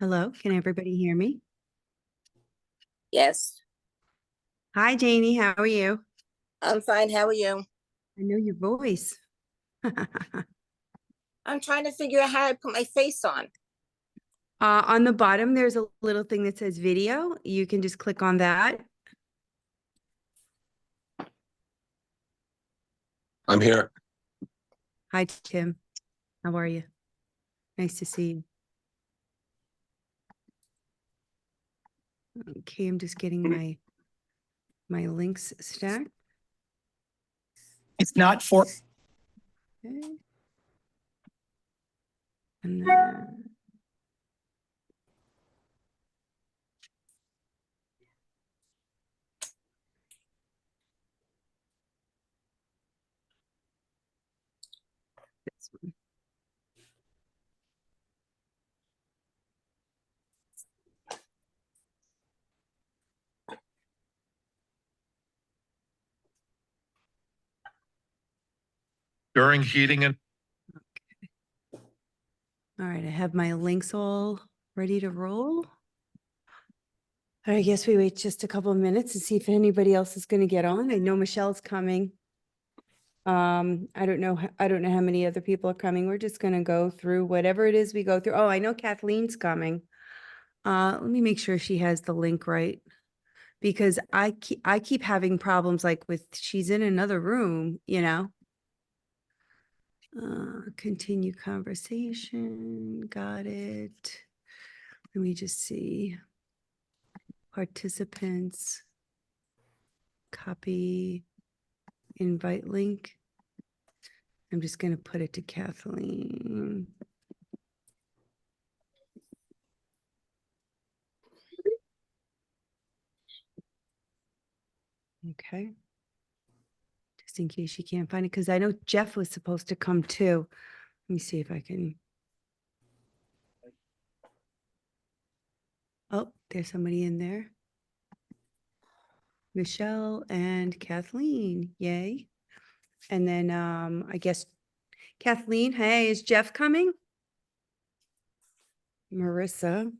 Hello, can everybody hear me? Yes, Hi, Janie, how are you? I'm fine. How are you? I know your voice. I'm trying to figure out how to put my face on. On the bottom, there's a little thing that says video. You can just click on that. I'm here. Hi, Tim. How are you? Nice to see you. Okay, I'm just getting my links stacked. It's not for. Okay. And then this one. During heating and All right, I have my links all ready to roll. I guess we wait just a couple of minutes to see if anybody else is going to get on. I know Michelle's coming. I don't know how many other people are coming. We're just gonna go through whatever it is we go through. Oh, I know Kathleen's coming. Let me make sure she has the link right. Because I keep having problems like with she's in another room, you know. Continue conversation. Got it. Let me just see. Participants. Copy. Invite link. I'm just going to put it to Kathleen. Okay. Just in case you can't find it, because I know Jeff was supposed to come too. Let me see if I can. Oh, there's somebody in there. Michelle and Kathleen, yay. And then I guess Kathleen, hey, is Jeff coming? Marissa.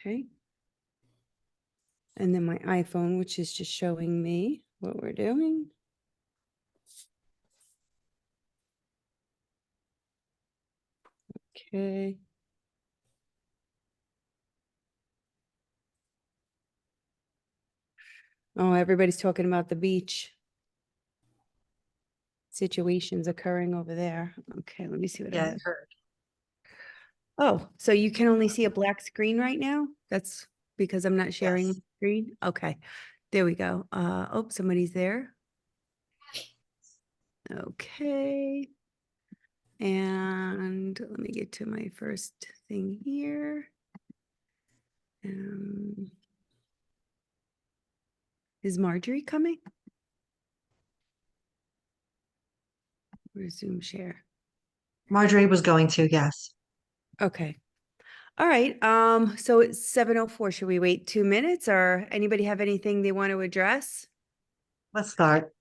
Okay. And then my iPhone, which is just showing me what we're doing. Okay. Oh, everybody's talking about the beach situations occurring over there. Okay, let me see what I Yeah, have. I heard. Oh, so you can only see a black screen right now? That's because I'm not sharing Yes. the screen? Okay, there we go. Oh, somebody's there. Okay. And let me get to my first thing here. Is Marjorie coming? Resume share. Marjorie was going to, yes. Okay. All right. So it's 7:04. Should we wait 2 minutes or anybody have anything they want to address? Let's start.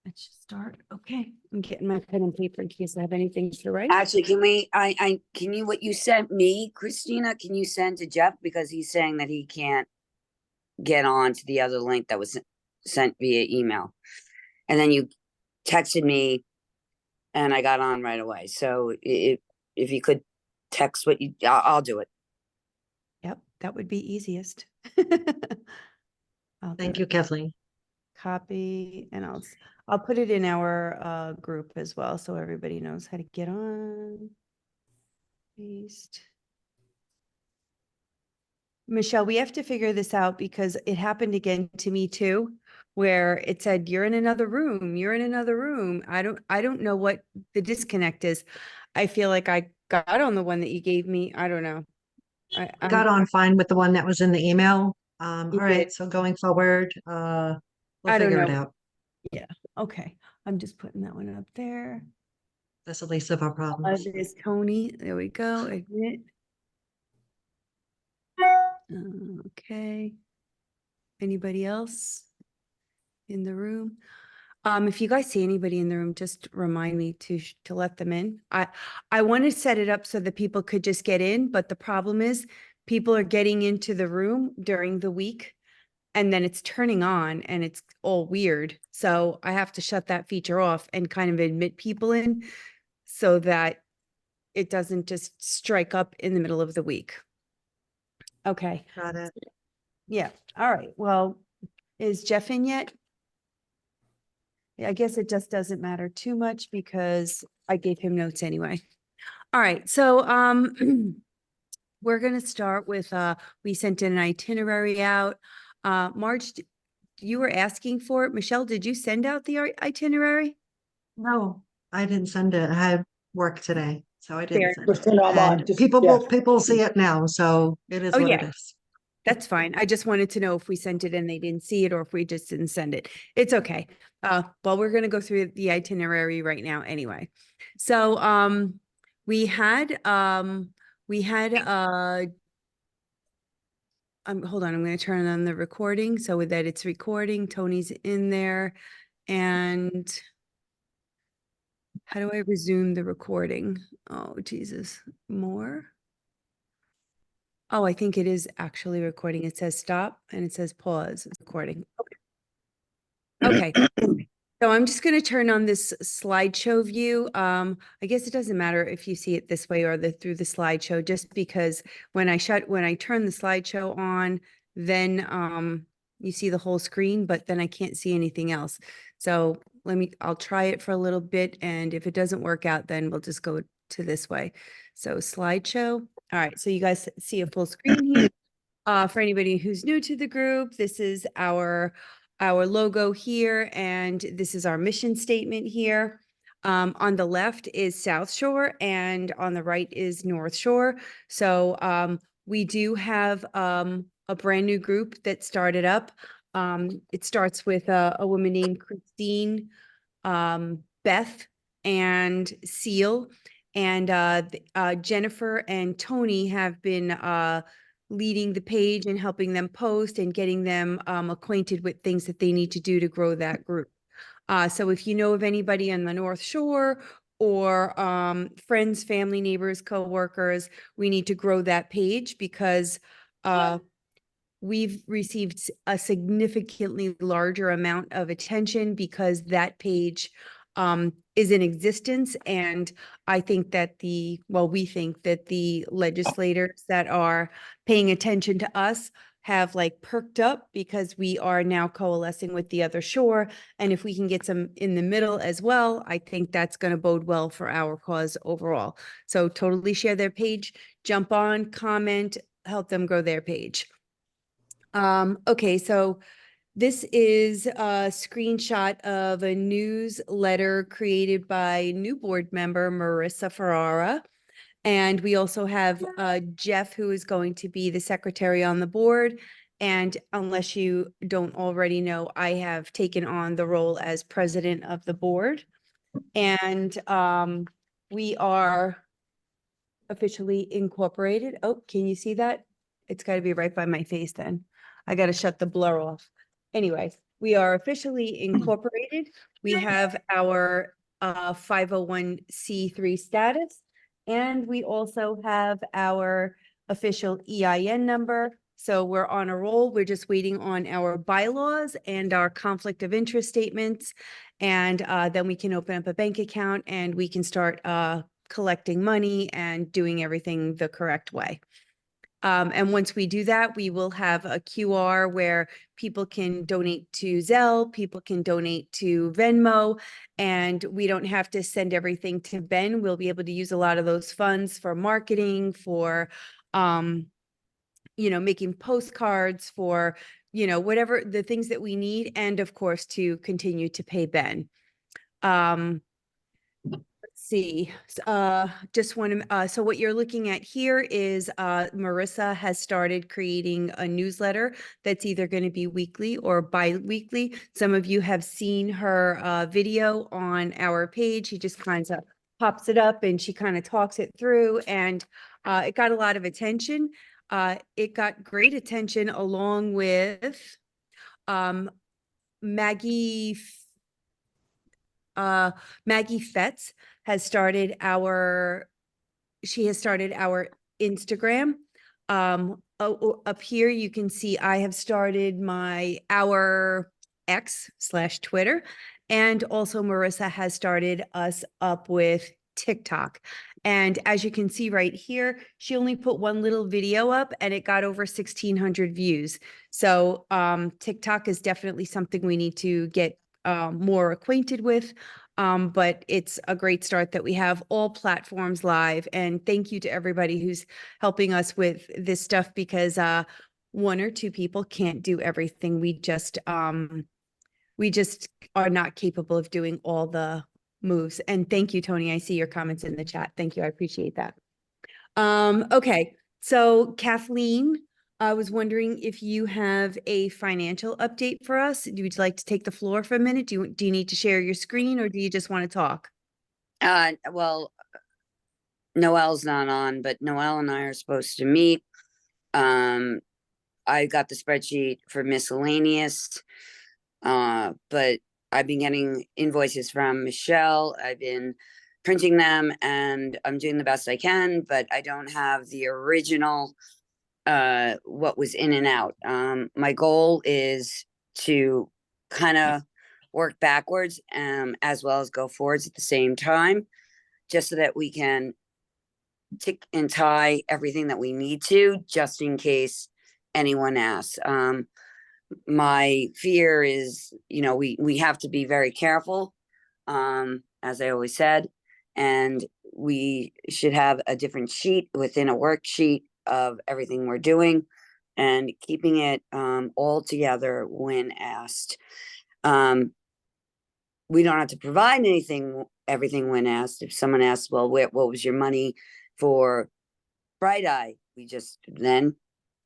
Let's just start. Okay. I'm getting my pen and paper in case I have anything to write. Actually, can you, what you sent me, Christina, can you send to Jeff? Because he's saying that he can't get on to the other link that was sent via email. And then you texted me and I got on right away. So if you could text what you, I'll do it. Yep, that would be easiest. Thank you, Kathleen. Copy and I'll put it in our group as well so everybody knows how to get on. Paste. Michelle, we have to figure this out because it happened again to me too, where it said you're in another room, you're in another room. I don't know what the disconnect is. I feel like I got on the one that you gave me. I don't know. I got on fine with the one that was in the email. All You right, did. so going forward, we'll I don't figure it know. out. Yeah. Okay. I'm just putting that one up there. That's the least of our problems. There's Tony. There we go. Admit. Okay. Anybody else in the room? If you guys see anybody in the room, just remind me to let them in. I want to set it up so that people could just get in, but the problem is people are getting into the room during the week and then it's turning on and it's all weird. So I have to shut that feature off and kind of admit people in so that it doesn't just strike up in the middle of the week. Okay. Got it. Yeah. All right. Well, is Jeff in yet? Yeah, I guess it just doesn't matter too much because I gave him notes anyway. All right. So, we're going to start with, we sent in an itinerary out. Marge, you were asking for it. Michelle, did you send out the itinerary? No, I didn't send it. I had work today, so I Fair. didn't send We're it. still online, And just- people yeah. will, people see it now, so it is Oh, what yeah. it is. That's fine. I just wanted to know if we sent it and they didn't see it or if we just didn't send it. It's okay. Well, we're going to go through the itinerary right now anyway. So, we had, hold on, I'm going to turn on the recording so that it's recording. Tony's in there. And how do I resume the recording? Oh, Jesus, more. Oh, I think it is actually recording. It says stop and it says pause. It's recording. Okay. Okay. So I'm just going to turn on this slideshow view. I guess it doesn't matter if you see it this way or through the slideshow, just because when I turn the slideshow on, then you see the whole screen, but then I can't see anything else. So I'll try it for a little bit. And if it doesn't work out, then we'll just go to this way. So slideshow. All right. So you guys see a full screen here. For anybody who's new to the group, this is our logo here, and this is our mission statement here. On the left is South Shore, and on the right is North Shore. So we do have a brand new group that started up. It starts with a woman named Christine, Beth, and Seal. And Jennifer and Tony have been leading the page and helping them post and getting them acquainted with things that they need to do to grow that group. So if you know of anybody on the North Shore or friends, family, neighbors, coworkers, we need to grow that page because we've received a significantly larger amount of attention because that page is in existence. And I think that we think that the legislators that are paying attention to us have like perked up because we are now coalescing with the other shore. And if we can get some in the middle as well, I think that's going to bode well for our cause overall. So totally share their page, jump on, comment, help them grow their page. Okay, so this is a screenshot of a newsletter created by new board member Marissa Ferrara. And we also have Jeff, who is going to be the secretary on the board. And unless you don't already know, I have taken on the role as president of the board. And we are officially incorporated. Oh, can you see that? It's got to be right by my face then. I got to shut the blur off. Anyway, we are officially incorporated. We have our 501c3 status, and we also have our official EIN number. So we're on a roll. We're just waiting on our bylaws and our conflict of interest statements. And then we can open up a bank account and we can start collecting money and doing everything the correct way. And once we do that, we will have a QR where people can donate to Zelle, people can donate to Venmo, and we don't have to send everything to Ben. We'll be able to use a lot of those funds for marketing, for, making postcards, for, whatever the things that we need, and of course, to continue to pay Ben. See, just want to, so what you're looking at here is Marissa has started creating a newsletter that's either going to be weekly or bi-weekly. Some of you have seen her video on our page. She just kind of pops it up and she kind of talks it through, and it got a lot of attention. It got great attention along with Maggie Maggie Fetz has started our Instagram. Up here, you can see I have started our X/Twitter, and also Marissa has started us up with TikTok. And as you can see right here, she only put one little video up and it got over 1,600 views. So TikTok is definitely something we need to get more acquainted with. But it's a great start that we have all platforms live. And thank you to everybody who's helping us with this stuff, because one or two people can't do everything. We just are not capable of doing all the moves. And thank you, Tony. I see your comments in the chat. Thank you. I appreciate that. Okay. So Kathleen, I was wondering if you have a financial update for us. Would you like to take the floor for a minute? Do you need to share your screen, or do you just want to talk? Well, Noelle's not on, but Noelle and I are supposed to meet. I got the spreadsheet for miscellaneous, but I've been getting invoices from Michelle. I've been printing them and I'm doing the best I can, but I don't have the original, what was in and out. My goal is to kind of work backwards, as well as go forwards at the same time, just so that we can tick and tie everything that we need to, just in case anyone asks. My fear is, we have to be very careful, as I always said, and we should have a different sheet within a worksheet of everything we're doing and keeping it all together when asked. We don't have to provide everything when asked. If someone asks, well, what was your money for Bright Eye? We just then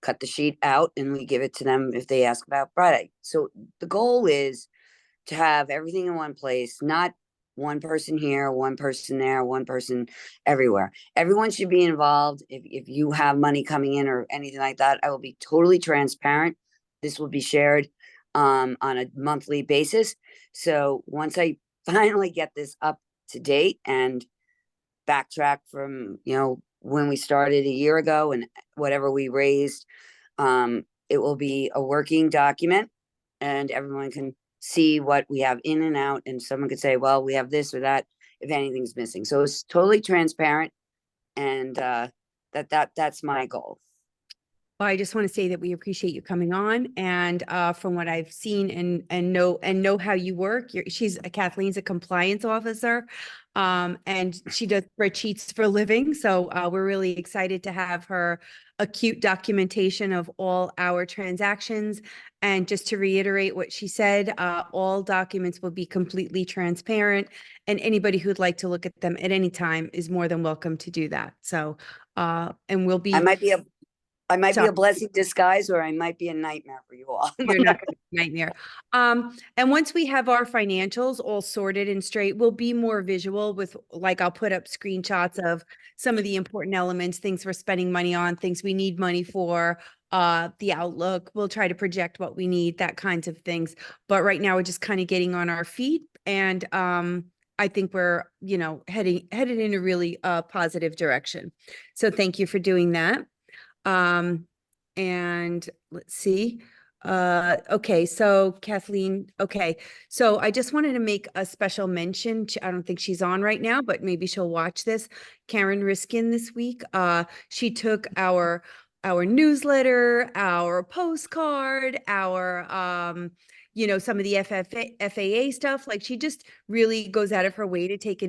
cut the sheet out and we give it to them if they ask about Bright Eye. So the goal is to have everything in one place, not one person here, one person there, one person everywhere. Everyone should be involved. If you have money coming in or anything like that, I will be totally transparent. This will be shared on a monthly basis. So once I finally get this up to date and backtrack from, when we started a year ago and whatever we raised, it will be a working document and everyone can see what we have in and out, and someone could say, well, we have this or that if anything's missing. So it's totally transparent, and that's my goal. Well, I just want to say that we appreciate you coming on, and from what I've seen and know how you work, Kathleen's a compliance officer, and she does spreadsheets for a living. So we're really excited to have her acute documentation of all our transactions. And just to reiterate what she said, all documents will be completely transparent, and anybody who'd like to look at them at any time is more than welcome to do that. So, and we'll be. I might be a blessing disguise, or I might be a nightmare for you all. You're not going to be a nightmare. And once we have our financials all sorted and straight, we'll be more visual with, like, I'll put up screenshots of some of the important elements, things we're spending money on, things we need money for, the outlook. We'll try to project what we need, that kinds of things. But right now we're just kind of getting on our feet, and I think we're, headed in a really positive direction. So thank you for doing that. And let's see. Okay, so Kathleen, okay. So I just wanted to make a special mention. I don't think she's on right now, but maybe she'll watch this. Karen Riskin this week. She took our newsletter, our postcard, our some of the FAA stuff. Like, she just really goes out of her way to take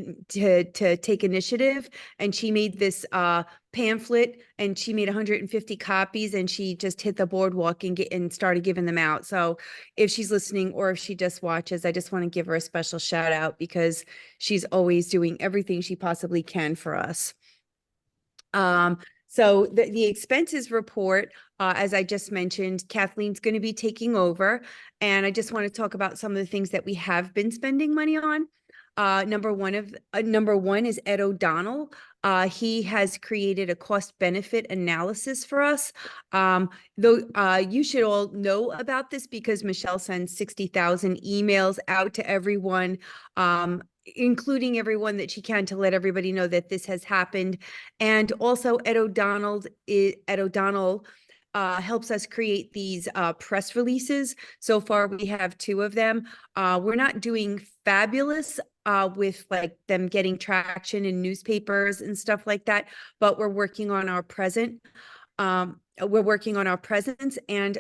initiative. And she made this pamphlet, and she made 150 copies, and she just hit the boardwalk and started giving them out. So if she's listening, or if she just watches, I just want to give her a special shout out, because she's always doing everything she possibly can for us. So the expenses report, as I just mentioned, Kathleen's going to be taking over, and I just want to talk about some of the things that we have been spending money on. Number one is Ed O'Donnell. He has created a cost benefit analysis for us. Though you should all know about this because Michelle sends 60,000 emails out to everyone, including everyone that she can, to let everybody know that this has happened. And also Ed O'Donnell helps us create these press releases. So far, we have 2 of them. We're not doing fabulous with like them getting traction in newspapers and stuff like that, but we're working on our presence. And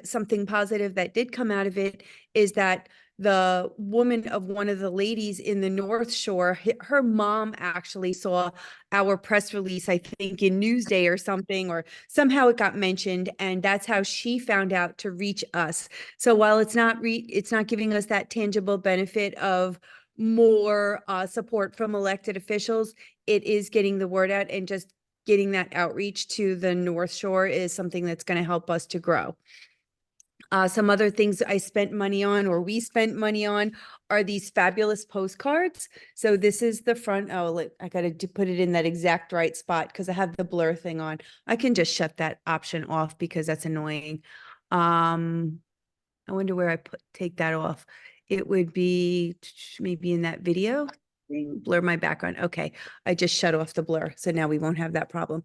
something positive that did come out of it is that the woman of one of the ladies in the North Shore, her mom actually saw our press release, I think in Newsday or something, or somehow it got mentioned, and that's how she found out to reach us. So while it's not giving us that tangible benefit of more support from elected officials, it is getting the word out, and just getting that outreach to the North Shore is something that's going to help us to grow. Some other things I spent money on, or we spent money on, are these fabulous postcards. So this is the front. Oh, I got to put it in that exact right spot because I have the blur thing on. I can just shut that option off because that's annoying. I wonder where I take that off. It would be maybe in that video. Blur my background. Okay, I just shut off the blur, so now we won't have that problem.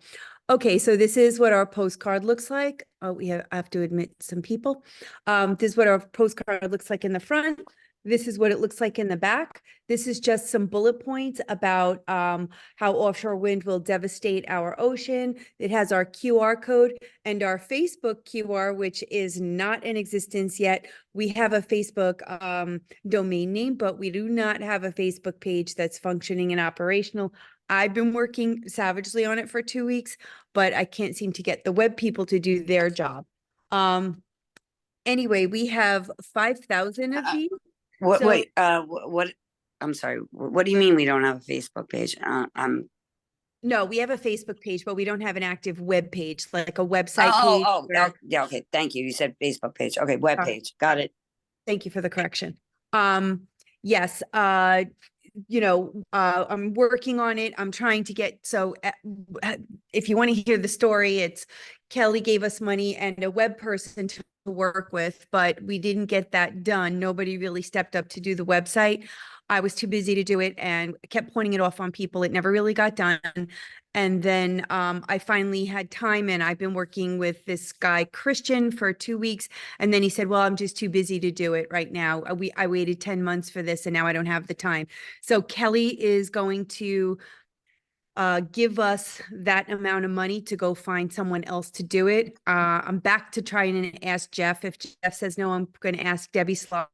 Okay, so this is what our postcard looks like. Oh, I have to admit some people. This is what our postcard looks like in the front. This is what it looks like in the back. This is just some bullet points about how offshore wind will devastate our ocean. It has our QR code and our Facebook QR, which is not in existence yet. We have a Facebook domain name, but we do not have a Facebook page that's functioning and operational. I've been working savagely on it for 2 weeks, but I can't seem to get the web people to do their job. Anyway, we have 5,000 of these. What, So- wait, what, I'm sorry, what do you mean we don't have a Facebook page? No, we have a Facebook page, but we don't have an active web page, like a website page. Yeah, okay, thank you. You said Facebook page. Okay, web Oh. page, got it. Thank you for the correction. Yes, I'm working on it. I'm trying to get, if you want to hear the story, it's Kelly gave us money and a web person to work with, but we didn't get that done. Nobody really stepped up to do the website. I was too busy to do it and kept pointing it off on people. It never really got done. And then I finally had time, and I've been working with this guy, Christian, for 2 weeks. And then he said, well, I'm just too busy to do it right now. I waited 10 months for this, and now I don't have the time. So Kelly is going to give us that amount of money to go find someone else to do it. I'm back to trying and ask Jeff. If Jeff says no, I'm going to ask Debbie Slot.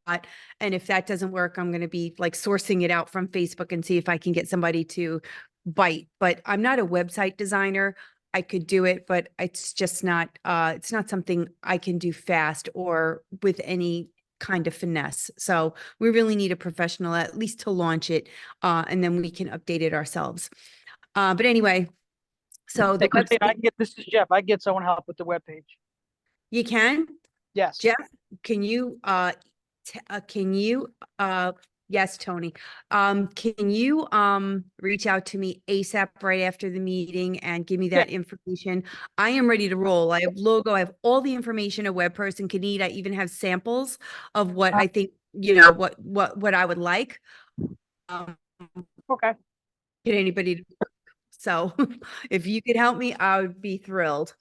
And if that doesn't work, I'm going to be like sourcing it out from Facebook and see if I can get somebody to bite. But I'm not a website designer. I could do it, but it's just not, it's not something I can do fast or with any kind of finesse. So we really need a professional at least to launch it. And then we can update it ourselves. But anyway, so the Hey, Christine, website, this is Jeff. I get someone help with the webpage. you can, Yes. Jeff, can you, yes, Tony, can you, reach out to me ASAP right after the meeting and give me that information? I am ready to roll. I have logo, I have all the information a web person can need. I even have samples of what I think, what I would like. Okay. Get anybody, so if you could help me, I would be thrilled.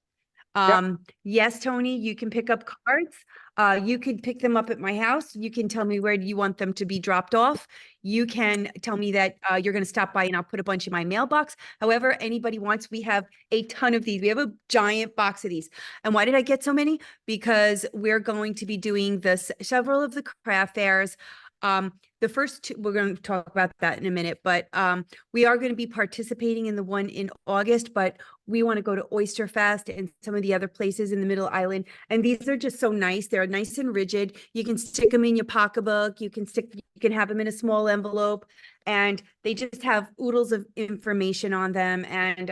Yes, Tony, you can pick up cards. You could pick them up at my house. You can tell me where you want them to be dropped off. You can tell me that you're going to stop by and I'll put a bunch in my mailbox. However, anybody wants, we have a ton of these. We have a giant box of these. And why did I get so many? Because we're going to be doing several of the craft fairs. The first two, we're going to talk about that in a minute, but we are going to be participating in the one in August, but we want to go to Oyster Fest and some of the other places in the Middle Island. And these are just so nice. They're nice and rigid. You can stick them in your pocketbook. You can have them in a small envelope, and they just have oodles of information on them. And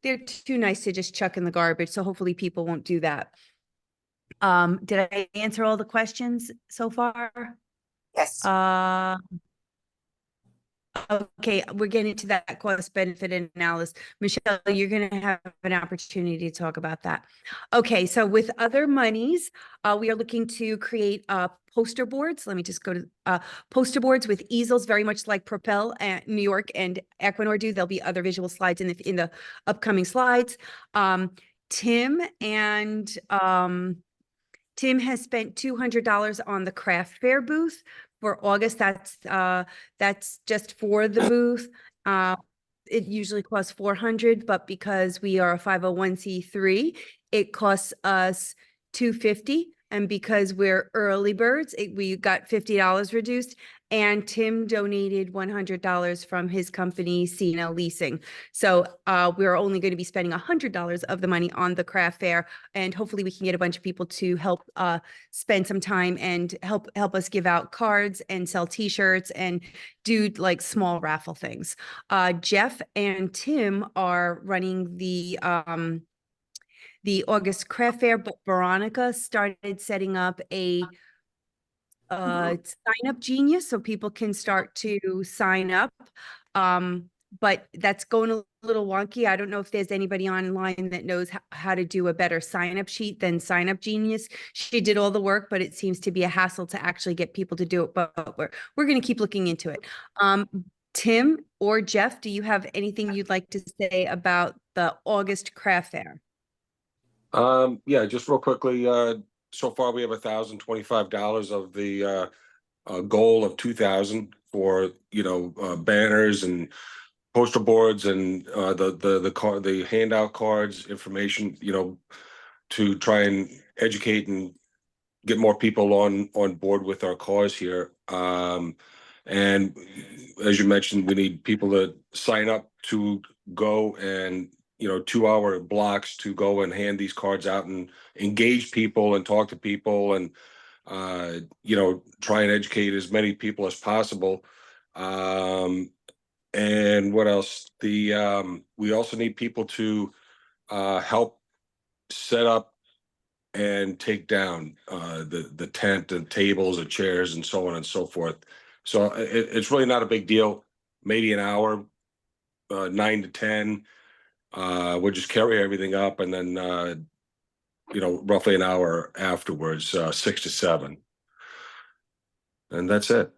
they're too nice to just chuck in the garbage. So hopefully people won't do that. Did I answer all the questions so far? Yes. Okay, we're getting to that cost benefit analysis. Michelle, you're going to have an opportunity to talk about that. Okay, so with other monies, we are looking to create poster boards. Let me just go to poster boards with easels, very much like Propel at New York and Equinor do. There'll be other visual slides in the upcoming slides. Tim has spent $200 on the craft fair booth for August. That's just for the booth. It usually costs $400, but because we are a 501c3, it costs us $250. And because we're early birds, we got $50 reduced. And Tim donated $100 from his company, Cena Leasing. So we're only going to be spending $100 of the money on the craft fair, and hopefully we can get a bunch of people to help spend some time and help us give out cards and sell T-shirts and do like small raffle things. Jeff and Tim are running the August craft fair, but Veronica started setting up a sign up genius so people can start to sign up. But that's going a little wonky. I don't know if there's anybody online that knows how to do a better sign up sheet than Sign Up Genius. She did all the work, but it seems to be a hassle to actually get people to do it. But we're going to keep looking into it. Tim or Jeff, do you have anything you'd like to say about the August craft fair? Yeah, just real quickly, so far we have $1,025 of the goal of 2,000 for, banners and poster boards and the handout cards, information, to try and educate and get more people on board with our cause here. And as you mentioned, we need people to sign up to go and 2-hour blocks to go and hand these cards out and engage people and talk to people and try and educate as many people as possible. And what else? We also need people to help set up and take down the tent and tables and chairs and so on and so forth. So it's really not a big deal. Maybe an hour, 9 to 10. We'll just carry everything up, and then roughly an hour afterwards, 6 to 7, and that's it.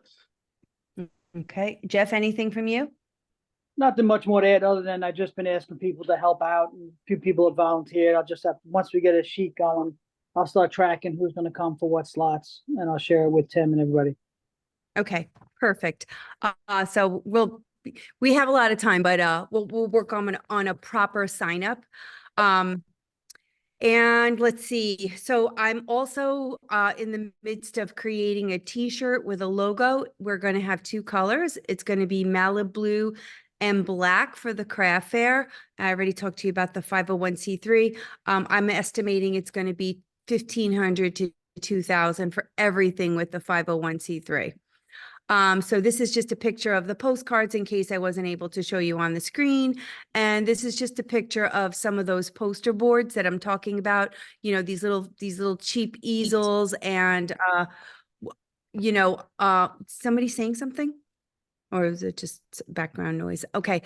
Okay, Jeff, anything from you? Nothing much more to add other than I've just been asking people to help out, and a few people have volunteered. I'll just have, once we get a sheet going, I'll start tracking who's going to come for what slots, and I'll share it with Tim and everybody. Okay, perfect. So we have a lot of time, but we'll work on a proper sign up. And let's see. So I'm also in the midst of creating a T-shirt with a logo. We're going to have 2 colors. It's going to be Malibu blue and black for the craft fair. I already talked to you about the 501c3. I'm estimating it's going to be $1,500 to $2,000 for everything with the 501c3. So this is just a picture of the postcards in case I wasn't able to show you on the screen. And this is just a picture of some of those poster boards that I'm talking about, these little cheap easels and, somebody saying something? Or is it just background noise? Okay.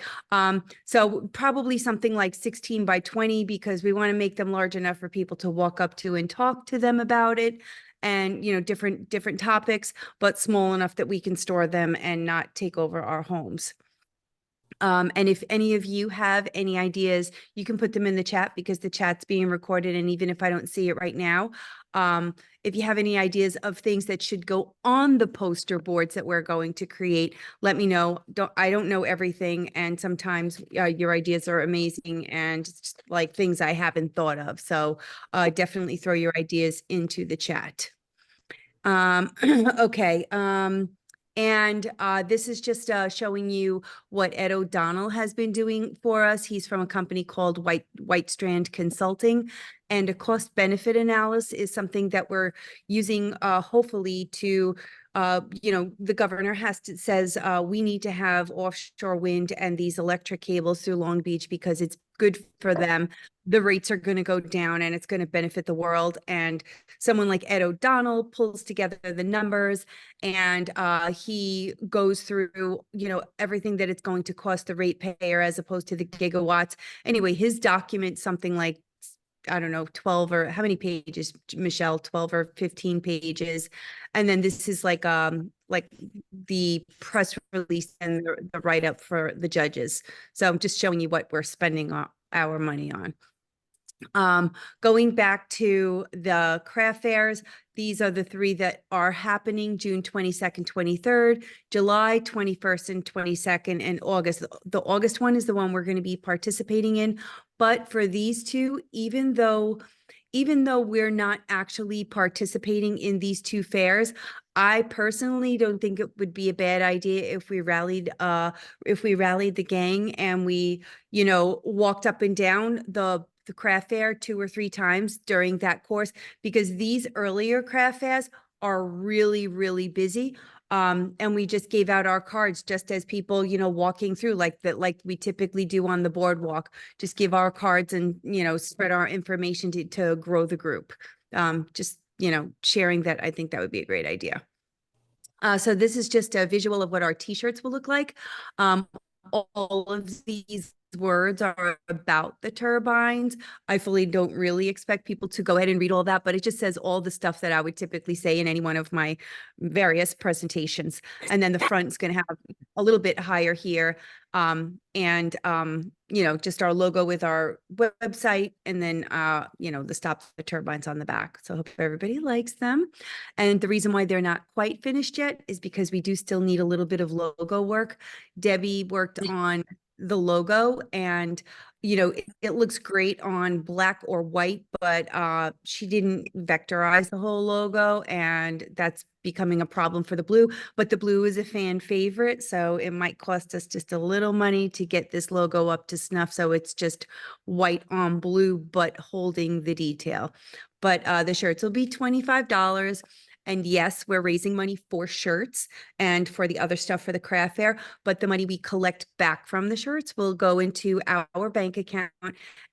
So probably something like 16 by 20 because we want to make them large enough for people to walk up to and talk to them about it. And, different topics, but small enough that we can store them and not take over our homes. And if any of you have any ideas, you can put them in the chat because the chat's being recorded. And even if I don't see it right now, if you have any ideas of things that should go on the poster boards that we're going to create, let me know. I don't know everything. And sometimes your ideas are amazing and just like things I haven't thought of. So definitely throw your ideas into the chat. Okay. And this is just showing you what Ed O'Donnell has been doing for us. He's from a company called White Strand Consulting, and a cost benefit analysis is something that we're using hopefully to the governor says, we need to have offshore wind and these electric cables through Long Beach because it's good for them. The rates are going to go down and it's going to benefit the world. And someone like Ed O'Donnell pulls together the numbers and he goes through, everything that it's going to cost the ratepayer as opposed to the gigawatts. Anyway, his document, something like, I don't know, 12 or how many pages, Michelle, 12 or 15 pages. And then this is like the press release and the write-up for the judges. So I'm just showing you what we're spending our money on. Going back to the craft fairs, these are the 3 that are happening: June 22nd, 23rd, July 21st and 22nd, and August. The August one is the one we're going to be participating in. But for these 2, even though we're not actually participating in these 2 fairs, I personally don't think it would be a bad idea if we rallied the gang and we, walked up and down the craft fair 2 or 3 times during that course, because these earlier craft fairs are really, really busy. And we just gave out our cards just as people, walking through like we typically do on the boardwalk, just give our cards and, spread our information to grow the group. Just, sharing that. I think that would be a great idea. So this is just a visual of what our t-shirts will look like. All of these words are about the turbines. I fully don't really expect people to go ahead and read all that, but it just says all the stuff that I would typically say in any one of my various presentations. And then the front is going to have a little bit higher here. Just our logo with our website, and then, the stop the turbines on the back. So I hope everybody likes them. And the reason why they're not quite finished yet is because we do still need a little bit of logo work. Debbie worked on the logo and, it looks great on black or white, but she didn't vectorize the whole logo, and that's becoming a problem for the blue. But the blue is a fan favorite, so it might cost us just a little money to get this logo up to snuff, so it's just white on blue but holding the detail. But the shirts will be $25. And yes, we're raising money for shirts and for the other stuff for the craft fair, but the money we collect back from the shirts will go into our bank account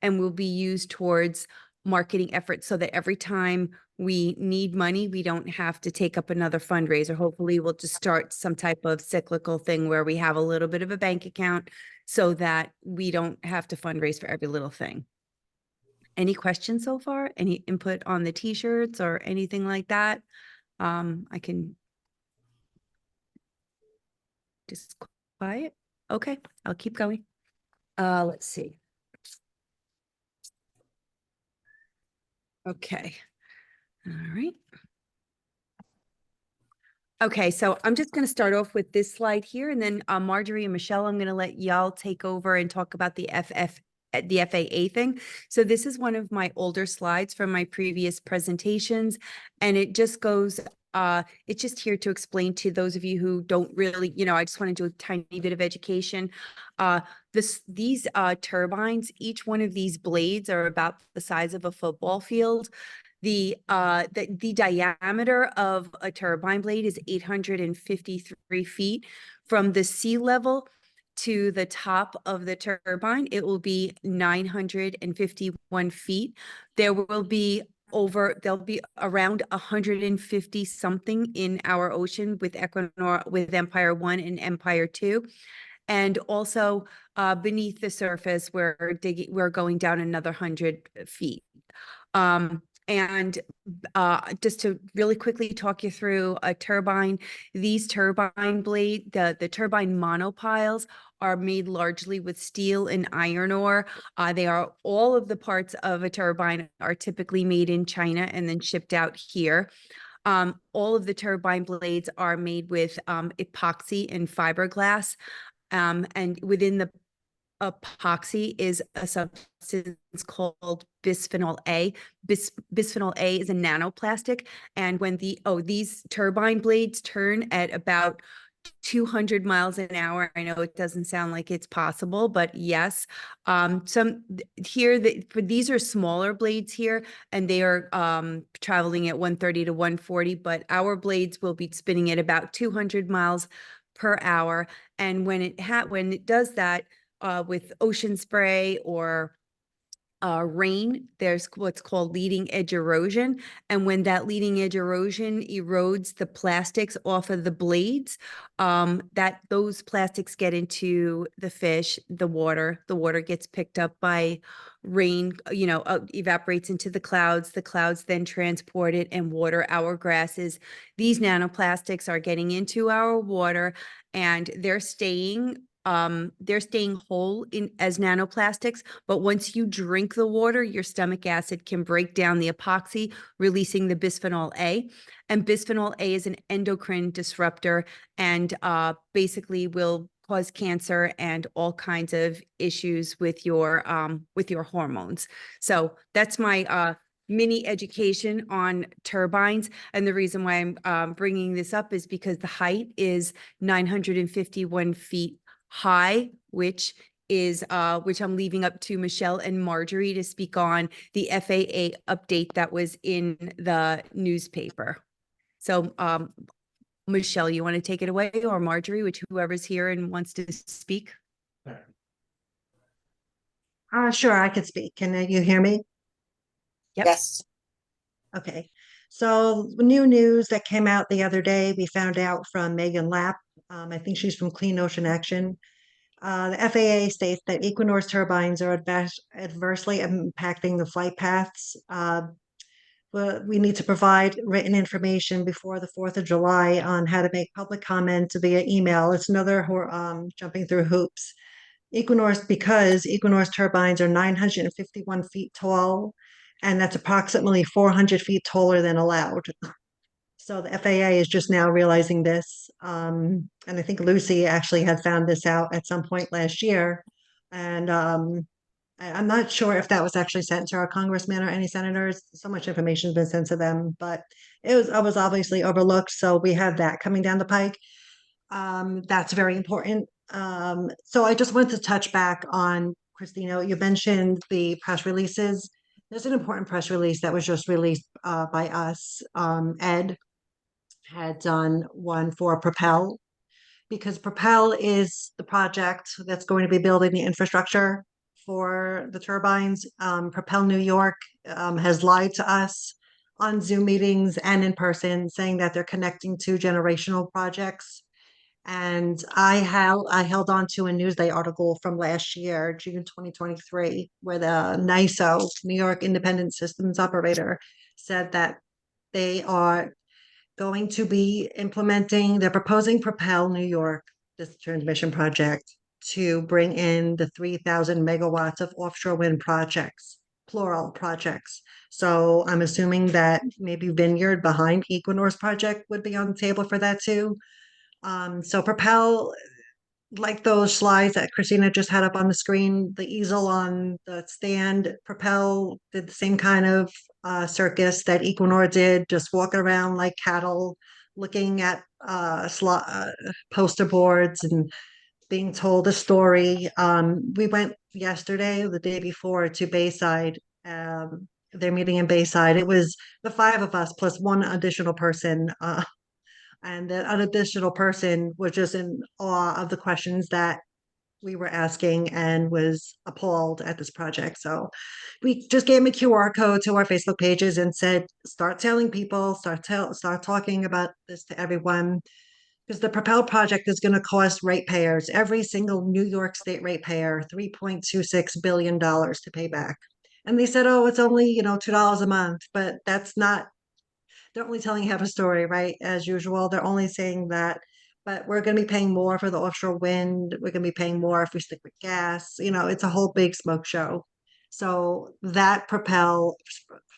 and will be used towards marketing efforts, so that every time we need money, we don't have to take up another fundraiser. Hopefully we'll just start some type of cyclical thing where we have a little bit of a bank account so that we don't have to fundraise for every little thing. Any questions so far? Any input on the t-shirts or anything like that? I can just quiet. Okay, I'll keep going. Let's see. Okay. All right. Okay, so I'm just going to start off with this slide here, and then Marjorie and Michelle, I'm going to let y'all take over and talk about the FAA thing. So this is one of my older slides from my previous presentations, and it just goes, it's just here to explain to those of you who don't really, I just want to do a tiny bit of education. These turbines, each one of these blades are about the size of a football field. The diameter of a turbine blade is 853 feet from the sea level to the top of the turbine. It will be 951 feet. There'll be around 150 something in our ocean with Equinor, with Empire 1 and Empire 2. And also beneath the surface, we're going down another 100 feet. And just to really quickly talk you through a turbine, these turbine the turbine monopiles are made largely with steel and iron ore. All of the parts of a turbine are typically made in China and then shipped out here. All of the turbine blades are made with epoxy and fiberglass. And within the epoxy is a substance called bisphenol A. Bisphenol A is a nanoplastic, and when these turbine blades turn at about 200 miles an hour. I know it doesn't sound like it's possible, but yes. These are smaller blades here, and they are traveling at 130 to 140, but our blades will be spinning at about 200 miles per hour. And when it does that with ocean spray or rain, there's what's called leading edge erosion. And when that leading edge erosion erodes the plastics off of the blades, those plastics get into the fish, the water gets picked up by rain, evaporates into the clouds then transport it and water our grasses. These nanoplastics are getting into our water, and they're staying whole as nanoplastics, but once you drink the water, your stomach acid can break down the epoxy, releasing the bisphenol A. And bisphenol A is an endocrine disruptor, and basically will cause cancer and all kinds of issues with your hormones. So that's my mini education on turbines. And the reason why I'm bringing this up is because the height is 951 feet high, which I'm leaving up to Michelle and Marjorie to speak on the FAA update that was in the newspaper. So, Michelle, you want to take it away, or Marjorie, whoever's here and wants to speak? Sure, I could speak. Can you hear me? Yep. Yes. Okay. So new news that came out the other day, we found out from Megan Lapp. I think she's from Clean Ocean Action. The FAA states that Equinor's turbines are adversely impacting the flight paths. We need to provide written information before the 4th of July on how to make public comments via email. It's another jumping through hoops. Because Equinor's turbines are 951 feet tall, and that's approximately 400 feet taller than allowed. So the FAA is just now realizing this. And I think Lucy actually had found this out at some point last year. And I'm not sure if that was actually sent to our congressman or any senators. So much information has been sent to them, but I was obviously overlooked. So we have that coming down the pike. That's very important. So I just wanted to touch back on, Christina, you mentioned the press releases. There's an important press release that was just released by us. Ed had done one for Propel, because Propel is the project that's going to be building the infrastructure for the turbines. Propel New York has lied to us on Zoom meetings and in person, saying that they're connecting two generational projects. And I held on to a Newsday article from last year, June 2023, where the NISO, New York Independent Systems Operator, said that they are going to be they're proposing Propel New York, this transmission project, to bring in the 3,000 megawatts of offshore wind projects, plural projects. So I'm assuming that maybe Vineyard behind Equinor's project would be on the table for that too. So Propel, like those slides that Christina just had up on the screen, the easel on the stand, Propel did the same kind of circus that Equinor did, just walking around like cattle, looking at poster boards and being told a story. We went yesterday, the day before, to Bayside. They're meeting in Bayside. It was the five of us plus one additional person. And that additional person was just in awe of the questions that we were asking and was appalled at this project. So we just gave him a QR code to our Facebook pages and said, start telling people, start talking about this to everyone. Because the Propel project is going to cost ratepayers, every single New York State ratepayer, $3.26 billion to pay back. And they said, oh, it's only, $2 a month, but that's not, they're only telling half a story, right? As usual, they're only saying that, but we're going to be paying more for the offshore wind. We're going to be paying more if we stick with gas. It's a whole big smoke show. So that Propel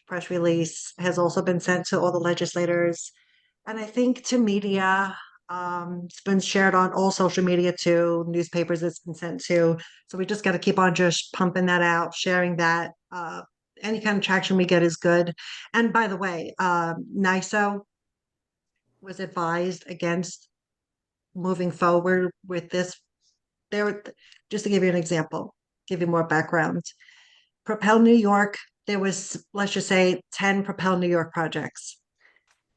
press release has also been sent to all the legislators, and I think to media. It's been shared on all social media too, newspapers it's been sent to. So we just got to keep on just pumping that out, sharing that. Any kind of traction we get is good. And by the way, NISO was advised against moving forward with this. Just to give you an example, give you more background. Propel New York, there was, let's just say, 10 Propel New York projects.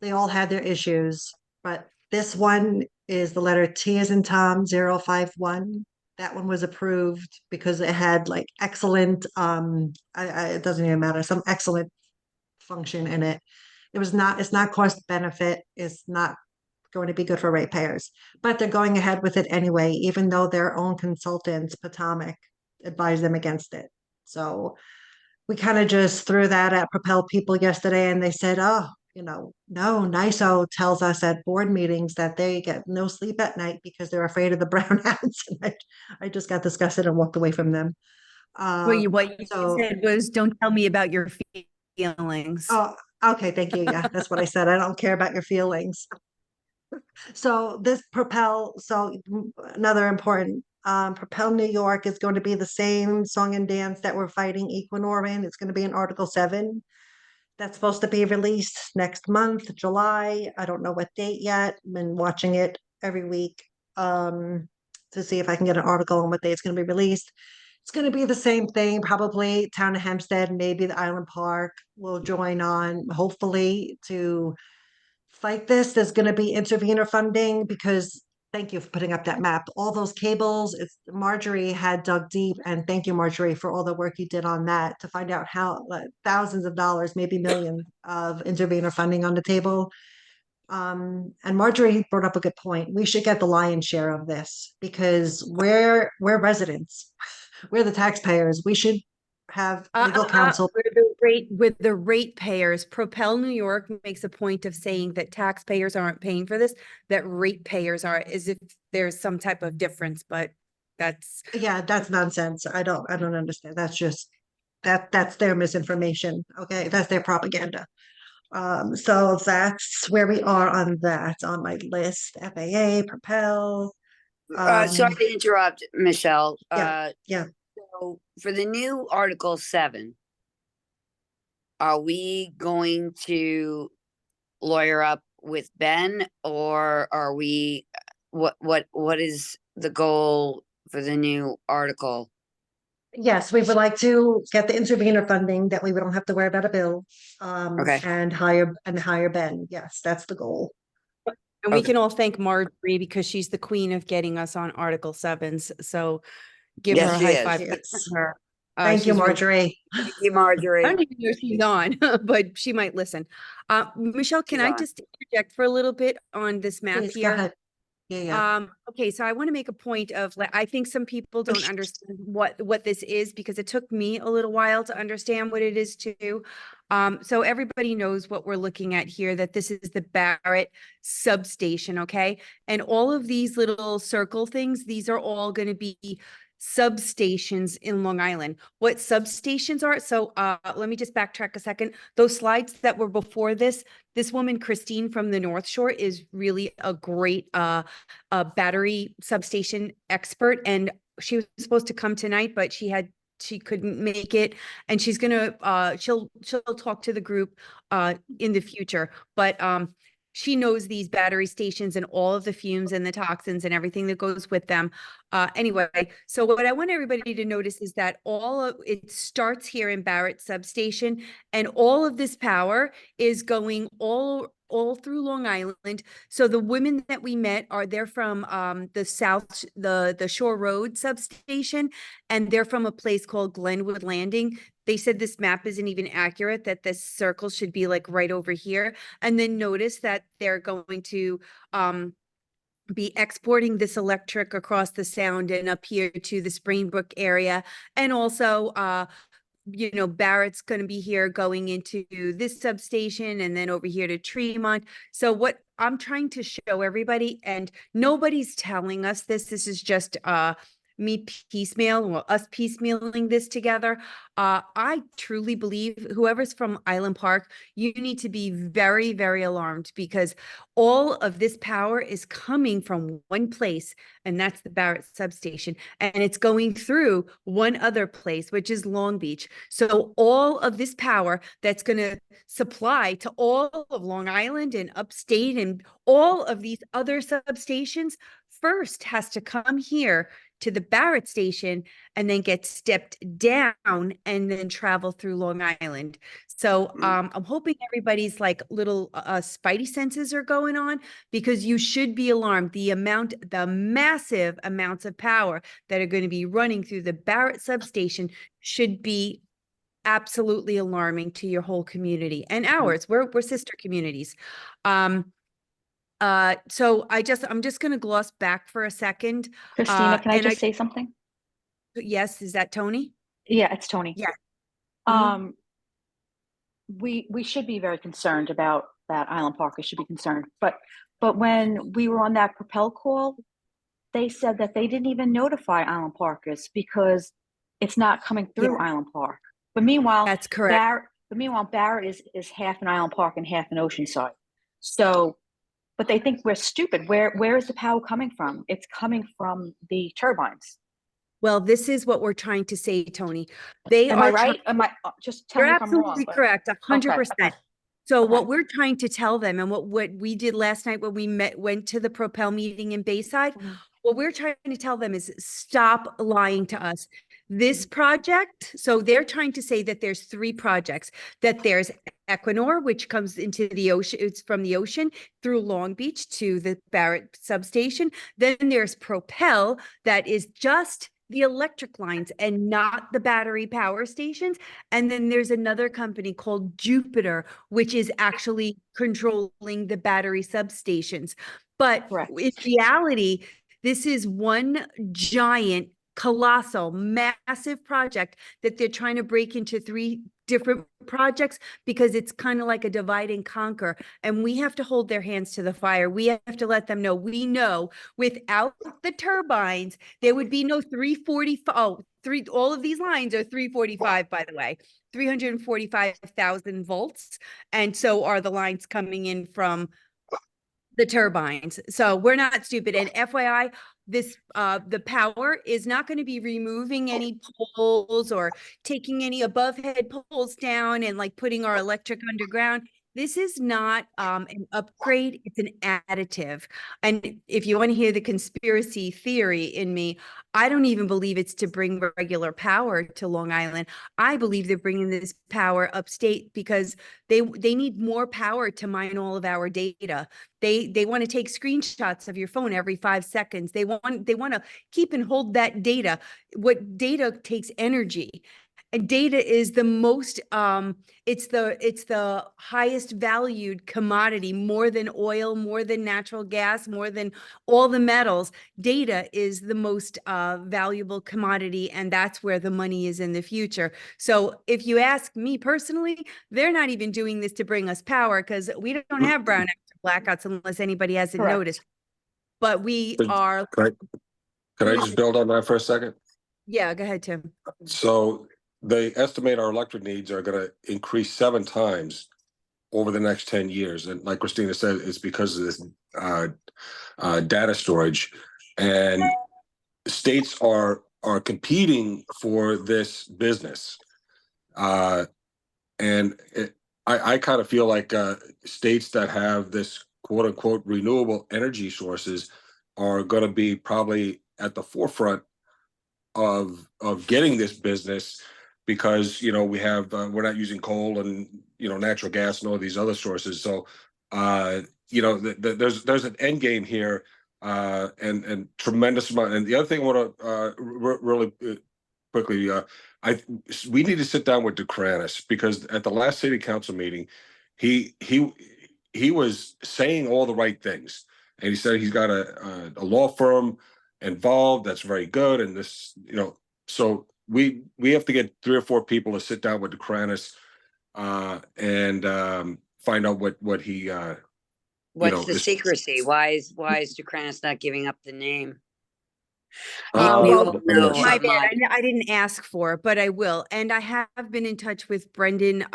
They all had their issues, but this one is the letter T as in Tom 051. That one was approved because it had like excellent, it doesn't even matter, some excellent function in it. It's not cost benefit, it's not going to be good for ratepayers, but they're going ahead with it anyway, even though their own consultants, Potomac, advised them against it. So we kind of just threw that at Propel people yesterday, and they said, oh, no, NISO tells us at board meetings that they get no sleep at night because they're afraid of the brownouts. And I just got disgusted and walked away from them. What you So, said was, don't tell me about your feelings. oh, okay, thank you. Yeah, that's what I said. I don't care about your feelings. So this Propel, another important, Propel New York is going to be the same song and dance that we're fighting Equinor in. It's going to be in Article 7. That's supposed to be released next month, July. I don't know what date yet. I've been watching it every week to see if I can get an article on what day it's going to be released. It's going to be the same thing, probably Town of Hempstead, maybe the Island Park will join on, hopefully, to fight this. There's going to be intervener funding because thank you for putting up that map. All those cables, Marjorie had dug deep, and thank you, Marjorie, for all the work you did on that to find out how thousands of dollars, maybe millions of intervener funding on the table. And Marjorie brought up a good point. We should get the lion's share of this because we're residents, we're the taxpayers. We should have legal counsel. With the ratepayers, Propel New York makes a point of saying that taxpayers aren't paying for this, that ratepayers are, as if there's some type of difference, but that's. Yeah, that's nonsense. I don't understand. That's just that's their misinformation. Okay, that's their propaganda. So that's where we are on that on my list. FAA, Propel. Sorry to interrupt, Michelle. Yeah. So for the new Article 7, are we going to lawyer up with Ben, or are we, what is the goal for the new article? Yes, we would like to get the intervener funding that we don't have to worry about a bill. Okay. And hire Ben. Yes, that's the goal. And we Okay. can all thank Marjorie because she's the queen of getting us on Article 7s. So give Yes, her a she high is. five. Yes. For her. Thank you, she's really- Marjorie. Thank you, I Marjorie. don't even know she's on, but she might listen. Michelle, can She's I on. just interject for a little bit on this map Please, go here? ahead. Yeah. Okay, so I want to make a point of, I think some people don't understand what this is because it took me a little while to understand what it is too. So everybody knows what we're looking at here, that this is the Barrett substation, okay? And all of these little circle things, these are all going to be substations in Long Island. What substations are, so let me just backtrack a second. Those slides that were before this woman, Christine from the North Shore, is really a great battery substation expert. And she was supposed to come tonight, but she couldn't make it. And she's gonna, she'll talk to the group in the future. But she knows these battery stations and all of the fumes and the toxins and everything that goes with them. Anyway, so what I want everybody to notice is that it starts here in Barrett Substation, and all of this power is going all through Long Island. So the women that we met they're from the South, the Shore Road substation, and they're from a place called Glenwood Landing. They said this map isn't even accurate, that this circle should be like right over here. And then notice that they're going to be exporting this electric across the Sound and up here to the Springbrook area. And also, Barrett's going to be here going into this substation and then over here to Tremont. So what I'm trying to show everybody, and nobody's telling us this is just me us piecemealing this together. I truly believe whoever's from Island Park, you need to be very, very alarmed because all of this power is coming from one place, and that's the Barrett substation. And it's going through one other place, which is Long Beach. So all of this power that's going to supply to all of Long Island and upstate and all of these other substations first has to come here to the Barrett station and then get stepped down and then travel through Long Island. So I'm hoping everybody's like little spidey senses are going on, because you should be alarmed. The massive amounts of power that are going to be running through the Barrett substation should be absolutely alarming to your whole community and ours. We're sister communities. So I'm just going to gloss back for a second. Christina, can I and just say something? Yes, is that Tony? Yeah, it's Tony. Yeah. We should be very concerned about that. Island Park. We should be concerned. But when we were on that Propel call, they said that they didn't even notify Island Parkers because it's not coming through Island Park. But meanwhile, That's correct. Barrett is half an Island Park and half an Oceanside. So, but they think we're stupid. Where is the power coming from? It's coming from the turbines. Well, this is what we're trying to say, Tony. They Am are I right? Am I just tell You're me if I'm wrong? absolutely but- correct, 100%. Okay. So Okay. what we're trying to tell them, and what we did last night when we went to the Propel meeting in Bayside, Mhm. what we're trying to tell them is stop lying to us. This project, so they're trying to say that there's 3 projects, that there's Equinor, which comes into the ocean, it's from the ocean through Long Beach to the Barrett substation. Then there's Propel, that is just the electric lines and not the battery power stations. And then there's another company called Jupiter, which is actually controlling the battery substations. But Correct. in reality, this is one giant, colossal, massive project that they're trying to break into 3 different projects, because it's kind of like a divide and conquer. And we have to hold their hands to the fire. We have to let them know, we know without the turbines, there would be no 345. Oh, all of these lines are 345, by the way, 345,000 volts. And so are the lines coming in from the turbines. So we're not stupid. And FYI, this the power is not going to be removing any poles or taking any above head poles down and like putting our electric underground. This is not an upgrade, it's an additive. And if you want to hear the conspiracy theory in me, I don't even believe it's to bring regular power to Long Island. I believe they're bringing this power upstate because they need more power to mine all of our data. They want to take screenshots of your phone every 5 seconds. They want to keep and hold that data. What data takes energy. And data is the most it's the highest valued commodity, more than oil, more than natural gas, more than all the metals. Data is the most valuable commodity, and that's where the money is in the future. So if you ask me personally, they're not even doing this to bring us power, because we don't have brownouts or blackouts unless anybody hasn't Correct. noticed. But we But are. Can I just build on that for a second? Yeah, go ahead, Tim. So they estimate our electric needs are gonna increase 7 times over the next 10 years. And like Christina said, it's because of this data storage. And states are competing for this business. I kind of feel like states that have this quote unquote renewable energy sources are going to be probably at the forefront of getting this business, because we have we're not using coal and natural gas and all these other sources. So there's an end game here, and tremendous amount. And the other thing I want to really quickly, we need to sit down with DeCranis, because at the last city council meeting, he was saying all the right things, and he said he's got a law firm involved that's very good, and this so we have to get 3 or 4 people to sit down with DeCranis and find out what he What's the is- secrecy? Why is DeCranis not giving up the name? We well, all know My how bad. much- I didn't ask for it, but I will. And I have been in touch with Brendan,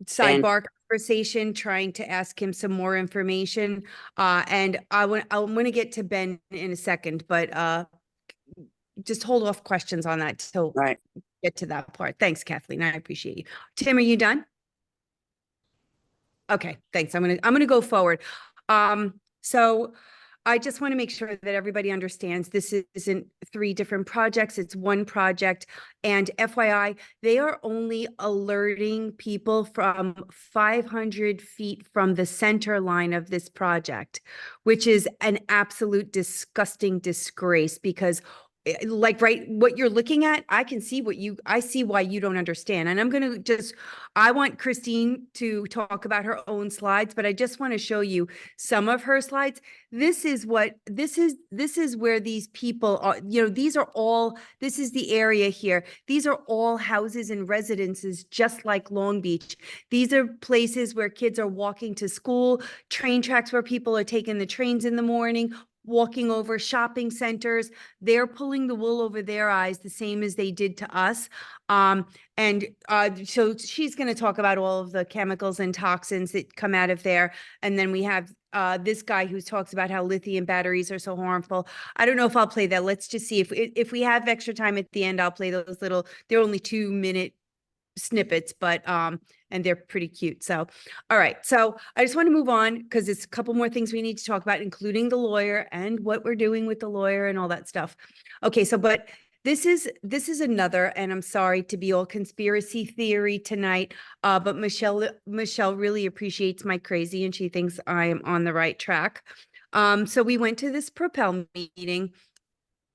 sidebar conversation, trying to ask him some more information. And I'm going to get to Ben in a second, but just hold off questions on that till Right. get to that part. Thanks, Kathleen. I appreciate you. Tim, are you done? Okay, thanks. I'm gonna go forward. So I just want to make sure that everybody understands this isn't 3 different projects, it's one project. And FYI, they are only alerting people from 500 feet from the center line of this project, which is an absolute disgusting disgrace because like, right, what you're looking at, I can see I see why you don't understand. And I'm going to I want Christine to talk about her own slides, but I just want to show you some of her slides. This is where these people are, this is the area here. These are all houses and residences, just like Long Beach. These are places where kids are walking to school, train tracks where people are taking the trains in the morning, walking over, shopping centers. They're pulling the wool over their eyes the same as they did to us. So she's going to talk about all of the chemicals and toxins that come out of there. And then we have this guy who talks about how lithium batteries are so harmful. I don't know if I'll play that. Let's just see if we have extra time at the end, I'll play those they're only 2-minute snippets, but and they're pretty cute. So, all right. So I just want to move on because it's a couple more things we need to talk about, including the lawyer and what we're doing with the lawyer and all that stuff. Okay. So, but this is another, and I'm sorry to be all conspiracy theory tonight, but Michelle really appreciates my crazy and she thinks I am on the right track. So we went to this Propel meeting.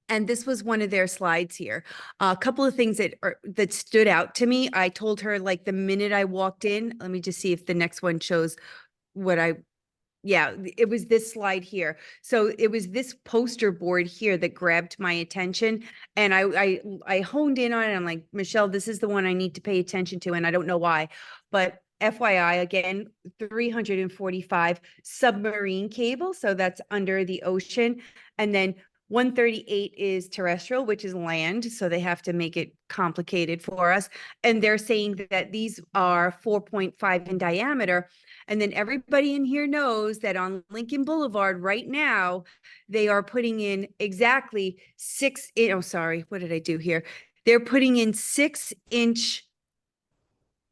And this was one of their slides here. A couple of things that stood out to me. I told her like the minute I walked in, let me just see if the next one shows it was this slide here. So it was this poster board here that grabbed my attention. And I honed in on it. I'm like, Michelle, this is the one I need to pay attention to. And I don't know why, but FYI, again, 345 submarine cable. So that's under the ocean. And then 138 is terrestrial, which is land. So they have to make it complicated for us. And they're saying that these are 4.5 in diameter. And then everybody in here knows that on Lincoln Boulevard right now, they are putting in exactly what did I do here? They're putting in 6-inch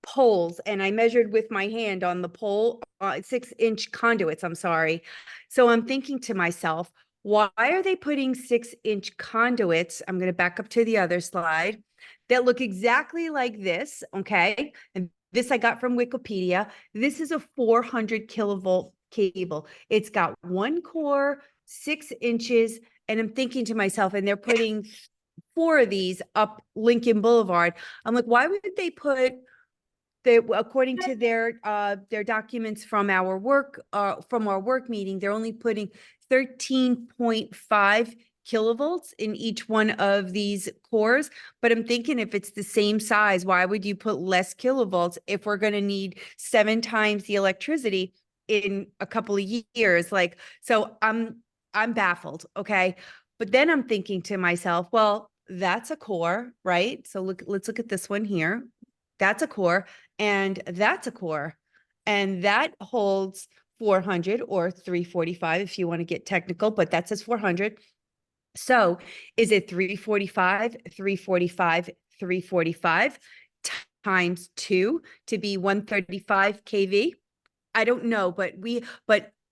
poles, and I measured with my hand on the pole, 6-inch conduits, I'm sorry. So I'm thinking to myself, why are they putting 6-inch conduits? I'm going to back up to the other slide that look exactly like this. Okay. And this I got from Wikipedia. This is a 400 kilovolt cable. It's got 1 core, 6 inches. And I'm thinking to myself, and they're putting 4 of these up Lincoln Boulevard. I'm like, why would they put according to their documents from our work meeting, they're only putting 13.5 kilovolts in each one of these cores. But I'm thinking if it's the same size, why would you put less kilovolts if we're going to need 7 times the electricity in a couple of years? Like, so I'm baffled. Okay. But then I'm thinking to myself, well, that's a core, right? So let's look at this one here. That's a core, and that's a core, and that holds 400 or 345 if you want to get technical, but that says 400. So is it 345, 345, 345 times 2 to be 135 kV? I don't know, but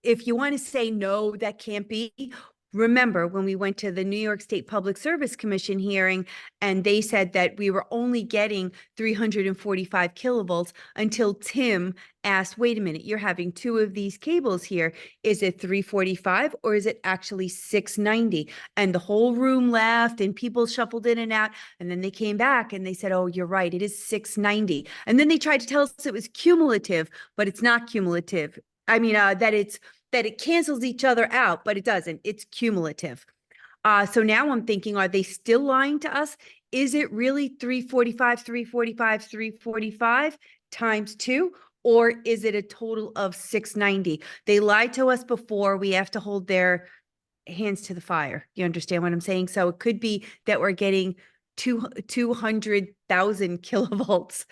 if you want to say no, that can't be. Remember when we went to the New York State Public Service Commission hearing and they said that we were only getting 345 kilovolts until Tim asked, wait a minute, you're having 2 of these cables here. Is it 345 or is it actually 690? And the whole room laughed and people shuffled in and out. And then they came back and they said, oh, you're right, it is 690. And then they tried to tell us it was cumulative, but it's not cumulative. I mean, that it cancels each other out, but it doesn't. It's cumulative. So now I'm thinking, are they still lying to us? Is it really 345, 345, 345 times 2? Or is it a total of 690? They lied to us before. We have to hold their hands to the fire. You understand what I'm saying? So it could be that we're getting 200,000 kilovolts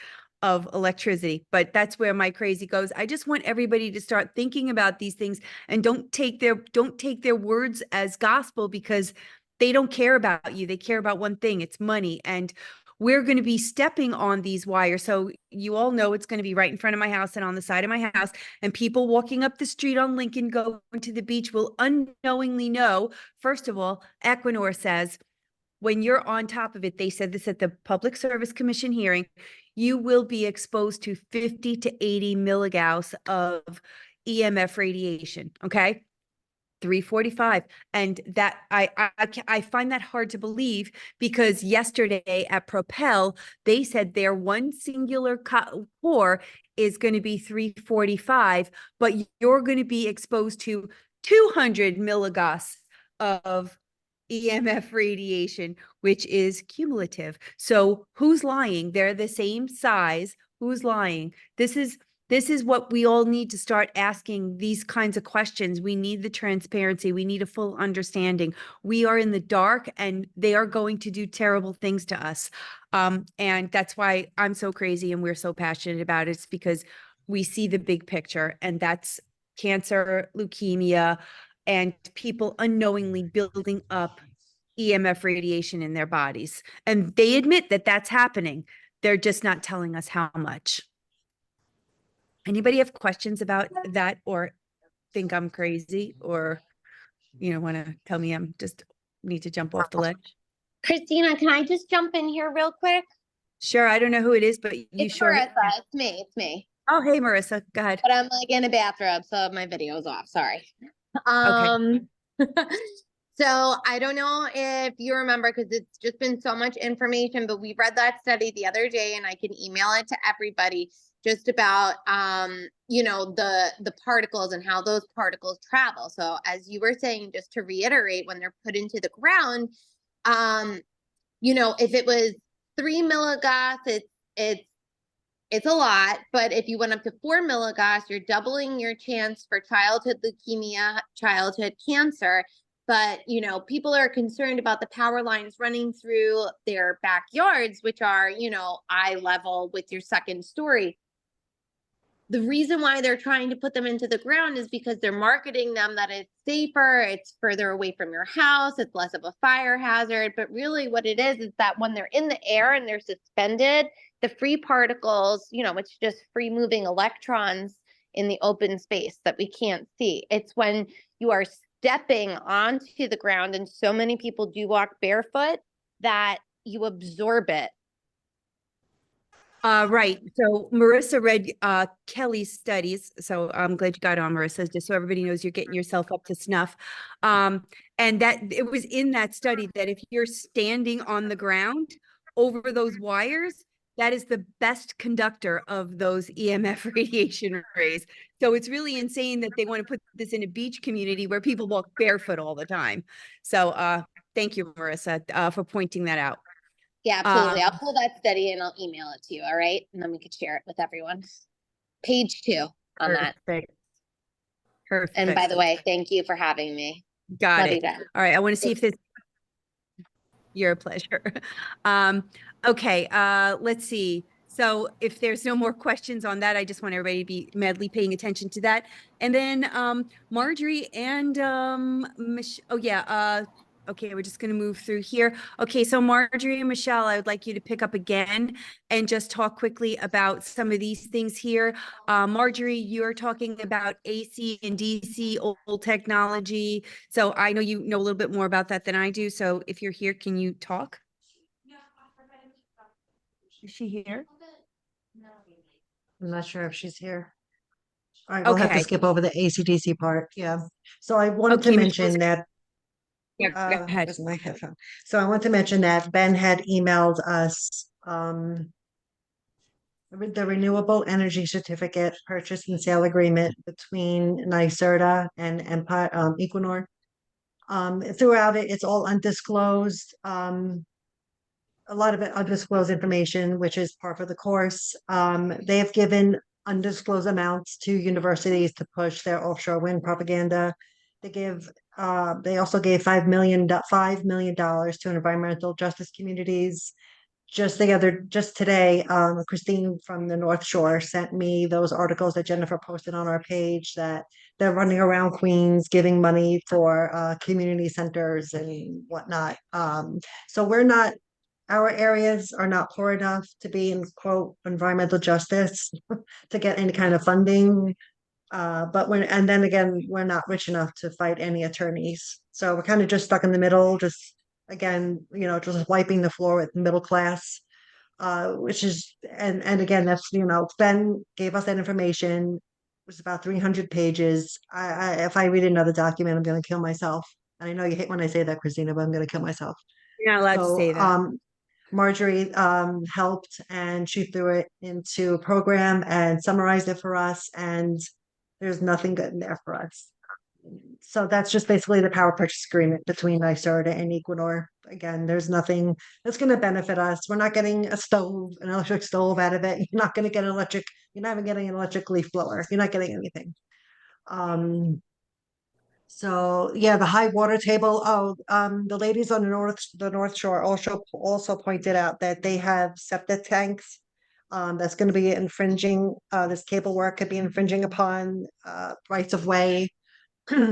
of electricity, but that's where my crazy goes. I just want everybody to start thinking about these things and don't take their words as gospel because they don't care about you. They care about one thing. It's money. And we're going to be stepping on these wires. So you all know it's going to be right in front of my house and on the side of my house, and people walking up the street on Lincoln going to the beach will unknowingly know. First of all, Equinor says, when you're on top of it, they said this at the Public Service Commission hearing, you will be exposed to 50 to 80 milligauss of EMF radiation. Okay. 345. And that I find that hard to believe, because yesterday at Propel, they said their one singular core is going to be 345, but you're going to be exposed to 200 milligauss of EMF radiation, which is cumulative. So who's lying? They're the same size. Who's lying? This is what we all need to start asking these kinds of questions. We need the transparency. We need a full understanding. We are in the dark, and they are going to do terrible things to us. And that's why I'm so crazy and we're so passionate about it. It's because we see the big picture, and that's cancer, leukemia, and people unknowingly building up EMF radiation in their bodies. And they admit that that's happening. They're just not telling us how much. Anybody have questions about that, or think I'm crazy, or, want to tell me I'm just need to jump off the ledge? Christina, can I just jump in here real quick? Sure. I don't know who it is, but you It's sure. Marissa. It's me. Oh, hey, Marissa, go ahead. But I'm like in a bathrobe, so my video's off. Sorry. So I don't know if you remember, because it's just been so much information, but we read that study the other day, and I can email it to everybody, just about the particles and how those particles travel. So as you were saying, just to reiterate, when they're put into the ground, if it was 3 milligauss, it's a lot. But if you went up to 4 milligauss, you're doubling your chance for childhood leukemia, childhood cancer. But, people are concerned about the power lines running through their backyards, which are, eye level with your second story. The reason why they're trying to put them into the ground is because they're marketing them that it's safer, it's further away from your house, it's less of a fire hazard. But really what it is that when they're in the air and they're suspended, the free particles, it's just free moving electrons in the open space that we can't see. It's when you are stepping onto the ground, and so many people do walk barefoot, that you absorb it. Right. So Marissa read Kelly's studies. So I'm glad you got on, Marissa, just so everybody knows you're getting yourself up to snuff. And that it was in that study that if you're standing on the ground over those wires, that is the best conductor of those EMF radiation rays. So it's really insane that they want to put this in a beach community where people walk barefoot all the time. So thank you, Marissa, for pointing that out. Yeah, absolutely. I'll pull that study and I'll email it to you. All right. And then we could share it with everyone. Page 2 on that. Perfect. And by the way, thank you for having me. Got Love it. you guys. All right. I want to see if this. You're a pleasure. Okay. Let's see. So if there's no more questions on that, I just want everybody to be madly paying attention to that. And then Marjorie and okay, we're just going to move through here. Okay, so Marjorie and Michelle, I would like you to pick up again and just talk quickly about some of these things here. Marjorie, you're talking about AC and DC old technology. So I know you know a little bit more about that than I do. So if you're here, can you talk? Is she here? I'm not sure if she's here. All right, we'll have to Okay. skip over the ACDC part. Yeah. So I wanted to Okay, mention that. Yeah, go ahead. Where's my headphone? So I want to mention that Ben had emailed us the renewable energy certificate purchase and sale agreement between NYSERDA and Empire Equinor. Throughout it, it's all undisclosed. A lot of it undisclosed information, which is part of the course. They have given undisclosed amounts to universities to push their offshore wind propaganda. They also gave $5 million to environmental justice communities. Just today, Christine from the North Shore sent me those articles that Jennifer posted on our page, that they're running around Queens giving money for community centers and whatnot. So we're not our areas are not poor enough to be in quote environmental justice to get any kind of funding. But and then again, we're not rich enough to fight any attorneys. So we're kind of just stuck in the middle, just again, just wiping the floor with middle class, which is, and again, that's, Ben gave us that information. It was about 300 pages. If I read another document, I'm going to kill myself. And I know you hate when I say that, Christina, but I'm going to kill myself. You're not allowed to So, say that. Marjorie helped, and she threw it into a program and summarized it for us, and there's nothing good in there for us. So that's just basically the power purchase agreement between NYSERDA and Equinor. Again, there's nothing that's going to benefit us. We're not getting an electric stove out of it. You're not going to get you're not even getting an electric leaf blower. You're not getting anything. So yeah, the high water table. The ladies on the North Shore also pointed out that they have septic tanks. That's going to be infringing. This cable work could be infringing upon rights of way,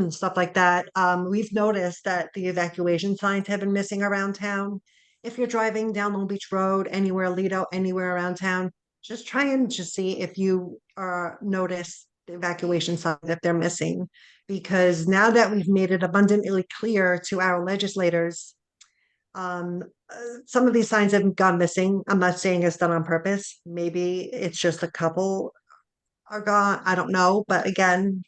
stuff like that. We've noticed that the evacuation signs have been missing around town. If you're driving down Long Beach Road, anywhere, Lido, anywhere around town, just try and just see if you notice the evacuation signs if they're missing. Because now that we've made it abundantly clear to our legislators, some of these signs have gone missing. I'm not saying it's done on purpose. Maybe it's just a couple are gone. I don't know. But again,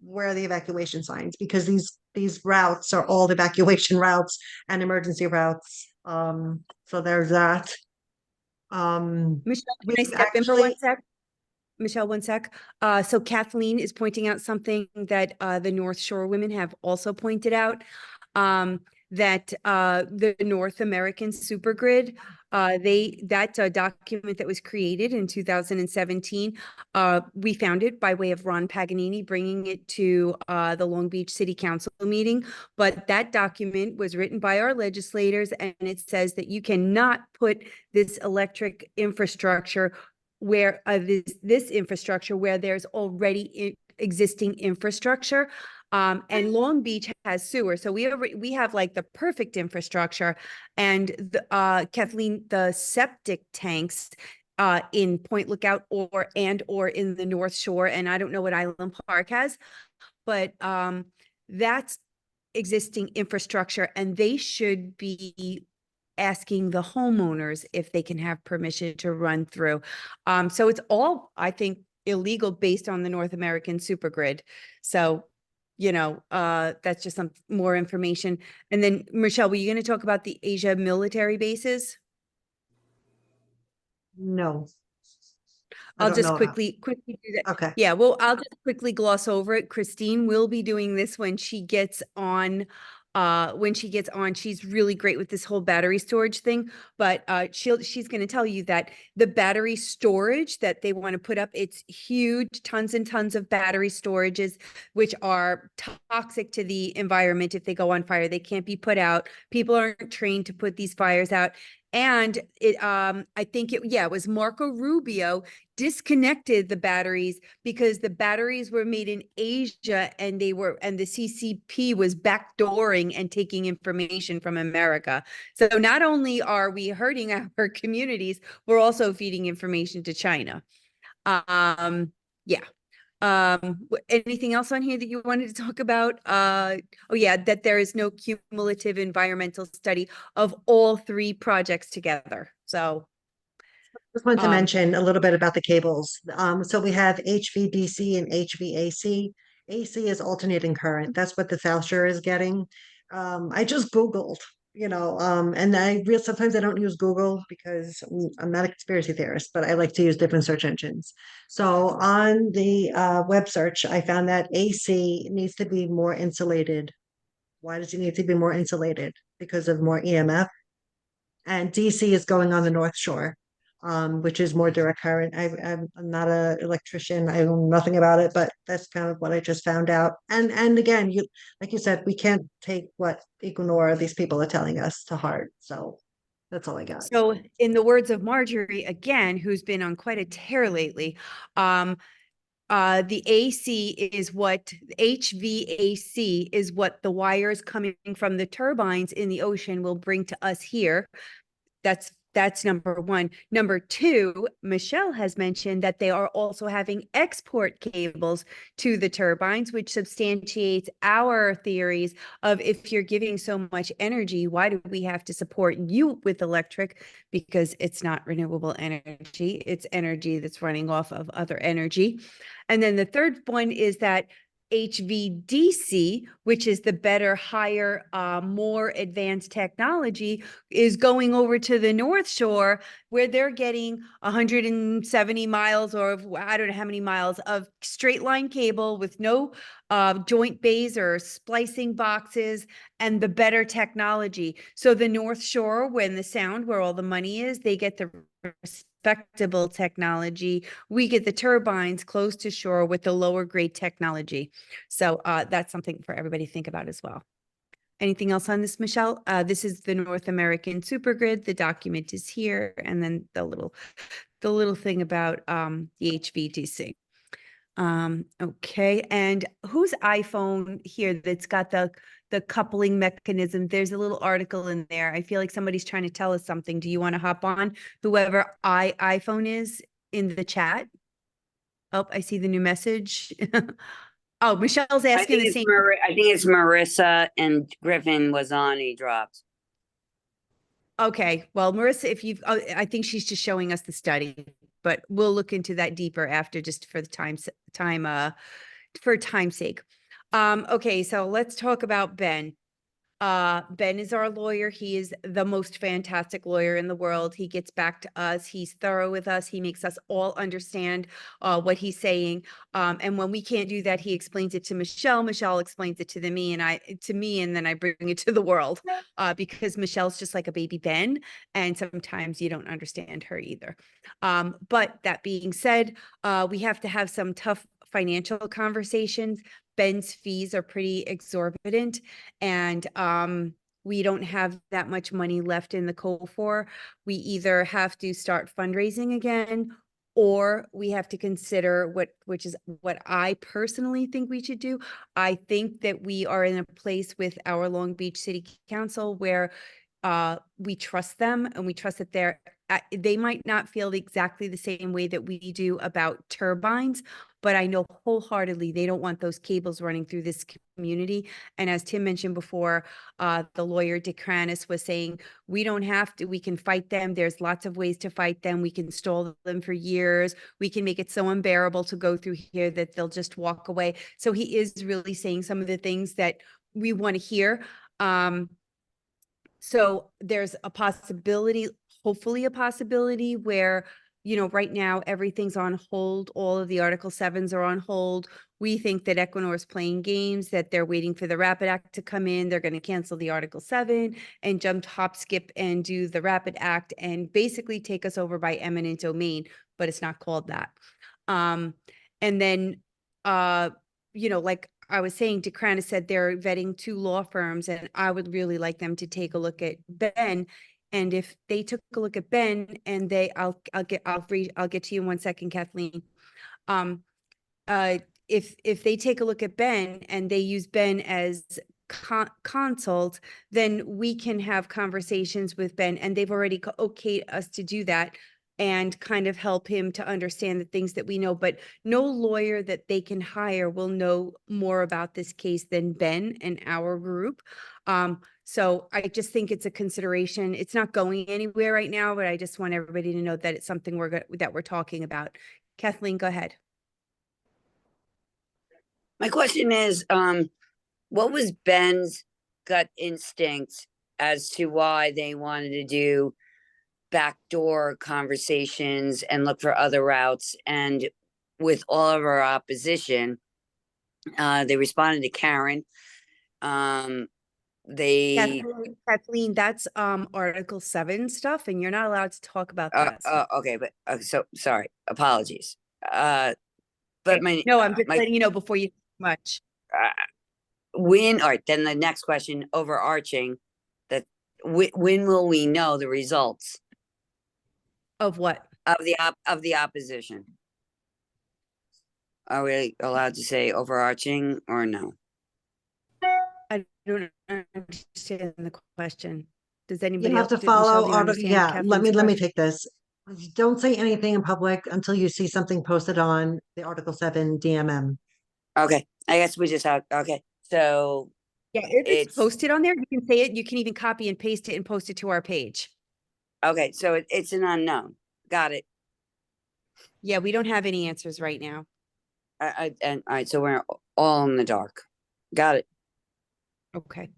where are the evacuation signs? Because these routes are all evacuation routes and emergency routes. So there's that. Michelle, can I We've step in for one actually, sec? Michelle, one sec. So Kathleen is pointing out something that the North Shore women have also pointed out. That the North American Supergrid, that document that was created in 2017, we found it by way of Ron Paganini bringing it to the Long Beach City Council meeting. But that document was written by our legislators, and it says that you cannot put this electric infrastructure where this infrastructure where there's already existing infrastructure. And Long Beach has sewer, so we have like the perfect infrastructure. And the Kathleen, the septic tanks in Point Lookout or in the North Shore, and I don't know what Island Park has, but that's existing infrastructure, and they should be asking the homeowners if they can have permission to run through. So it's all, I think, illegal based on the North American Supergrid. So, that's just some more information. And then Michelle, were you going to talk about the Asia military bases? no. I'll just quickly do that. Okay. Yeah, well, I'll just quickly gloss over it. Christine will be doing this when she gets on. She's really great with this whole battery storage thing, but she's going to tell you that the battery storage that they want to put up, it's huge, tons and tons of battery storages, which are toxic to the environment. If they go on fire, they can't be put out. People aren't trained to put these fires out. And I think it was Marco Rubio disconnected the batteries because the batteries were made in Asia, and the CCP was backdooring and taking information from America. So not only are we hurting our communities, we're also feeding information to China. Anything else on here that you wanted to talk about? That there is no cumulative environmental study of all three projects together. So Just wanted to mention a little bit about the cables. So we have HVDC and HVAC. AC is alternating current. That's what the South Shore is getting. I just Googled, and sometimes I don't use Google because I'm not a conspiracy theorist, but I like to use different search engines. So on the web search, I found that AC needs to be more insulated. Why does it need to be more insulated? Because of more EMF. And DC is going on the North Shore, which is more direct current. I'm not an electrician. I know nothing about it, but that's kind of what I just found out. And again, like you said, we can't take what Equinor, these people are telling us to heart. So that's all I got. So in the words of Marjorie, again, who's been on quite a tear lately, the AC is what HVAC is what the wires coming from the turbines in the ocean will bring to us here. That's number one. Number two, Michelle has mentioned that they are also having export cables to the turbines, which substantiates our theories of if you're giving so much energy, why do we have to support you with electric? Because it's not renewable energy. It's energy that's running off of other energy. And then the third one is that HVDC, which is the better, higher, more advanced technology, is going over to the North Shore where they're getting 170 miles or I don't know how many miles of straight line cable with no joint bays or splicing boxes and the better technology. So the North Shore, when the Sound, where all the money is, they get the respectable technology. We get the turbines close to shore with the lower grade technology. So that's something for everybody to think about as well. Anything else on this, Michelle? This is the North American Supergrid. The document is here, and then the little thing about the HVDC. Okay, and whose iPhone here that's got the coupling mechanism? There's a little article in there. I feel like somebody's trying to tell us something. Do you want to hop on? Whoever iPhone is in the chat. Oh, I see the new message. Oh, Michelle's I asking think the it's same. I think it's Marissa, and Griffin was on, he dropped. Okay, well, Marissa, if you've, I think she's just showing us the study, but we'll look into that deeper after, just for the for time's sake. Okay, so let's talk about Ben. Ben is our lawyer. He is the most fantastic lawyer in the world. He gets back to us. He's thorough with us. He makes us all understand what he's saying. And when we can't do that, he explains it to Michelle. Michelle explains it to me, and then I bring it to the world. Because Michelle's just like a baby Ben, and sometimes you don't understand her either. But that being said, we have to have some tough financial conversations. Ben's fees are pretty exorbitant, and we don't have that much money left in the COFOR. We either have to start fundraising again, or we have to consider which is what I personally think we should do. I think that we are in a place with our Long Beach City Council where we trust them, and we trust that they might not feel exactly the same way that we do about turbines, but I know wholeheartedly they don't want those cables running through this community. And as Tim mentioned before, the lawyer DeCranis was saying, we don't have to, we can fight them. There's lots of ways to fight them. We can stall them for years. We can make it so unbearable to go through here that they'll just walk away. So he is really saying some of the things that we want to hear. So there's a possibility, hopefully a possibility where, right now everything's on hold. All of the Article 7s are on hold. We think that Equinor is playing games, that they're waiting for the Rapid Act to come in. They're going to cancel the Article 7 and jump, hop, skip, and do the Rapid Act and basically take us over by eminent domain, but it's not called that. And then, like I was saying, DeCranis said they're vetting 2 law firms, and I would really like them to take a look at Ben. And if they took a look at Ben and I'll get to you in 1 second, Kathleen. If they take a look at Ben and they use Ben as consult, then we can have conversations with Ben, and they've already okayed us to do that and kind of help him to understand the things that we know. But no lawyer that they can hire will know more about this case than Ben and our group. So I just think it's a consideration. It's not going anywhere right now, but I just want everybody to know that it's something that we're talking about. Kathleen, go ahead. My question is, what was Ben's gut instinct as to why they wanted to do backdoor conversations and look for other routes? And with all of our opposition, they responded to Karen. Kathleen, that's Article 7 stuff, and you're not allowed to talk about that. Okay, but so sorry, apologies. But no, I'm just letting you know before you much. All right, then the next question, overarching, that when will we know the results of what? Of the opposition? Are we allowed to say overarching or no? I don't understand the question. Does You anybody have else? to Michelle, follow, do you understand yeah, let Kathleen's me question? take this. Don't say anything in public until you see something posted on the Article 7 DMM. Okay, I guess we just have, okay, so Yeah, if it's it's, posted on there, you can say it. You can even copy and paste it and post it to our page. okay, so it's an unknown. Got it. Yeah, we don't have any answers right now. And all right, so we're all in the dark. Got it. Okay.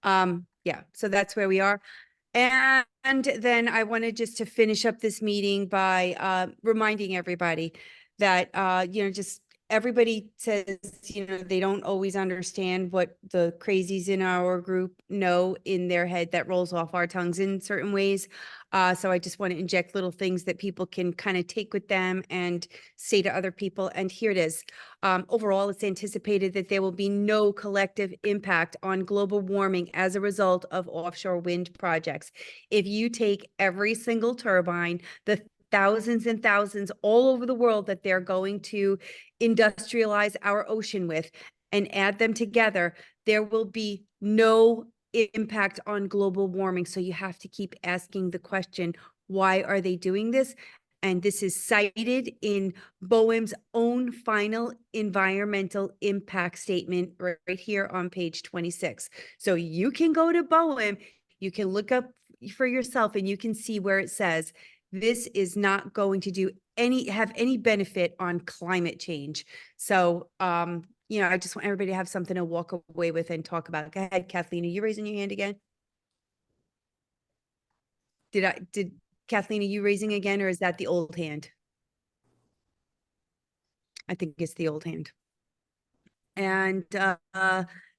Yeah, so that's where we are. And then I wanted just to finish up this meeting by reminding everybody that just everybody says, they don't always understand what the crazies in our group know in their head that rolls off our tongues in certain ways. So I just want to inject little things that people can kind of take with them and say to other people. And here it is. Overall, it's anticipated that there will be no collective impact on global warming as a result of offshore wind projects. If you take every single turbine, the thousands and thousands all over the world that they're going to industrialize our ocean with and add them together, there will be no impact on global warming. So you have to keep asking the question, why are they doing this? And this is cited in BOEM's own final environmental impact statement right here on page 26. So you can go to BOEM, you can look up for yourself, and you can see where it says this is not going to have any benefit on climate change. So, I just want everybody to have something to walk away with and talk about. Go ahead, Kathleen, are you raising your hand again? Did Kathleen, are you raising again, or is that the old hand? I think it's the old hand. And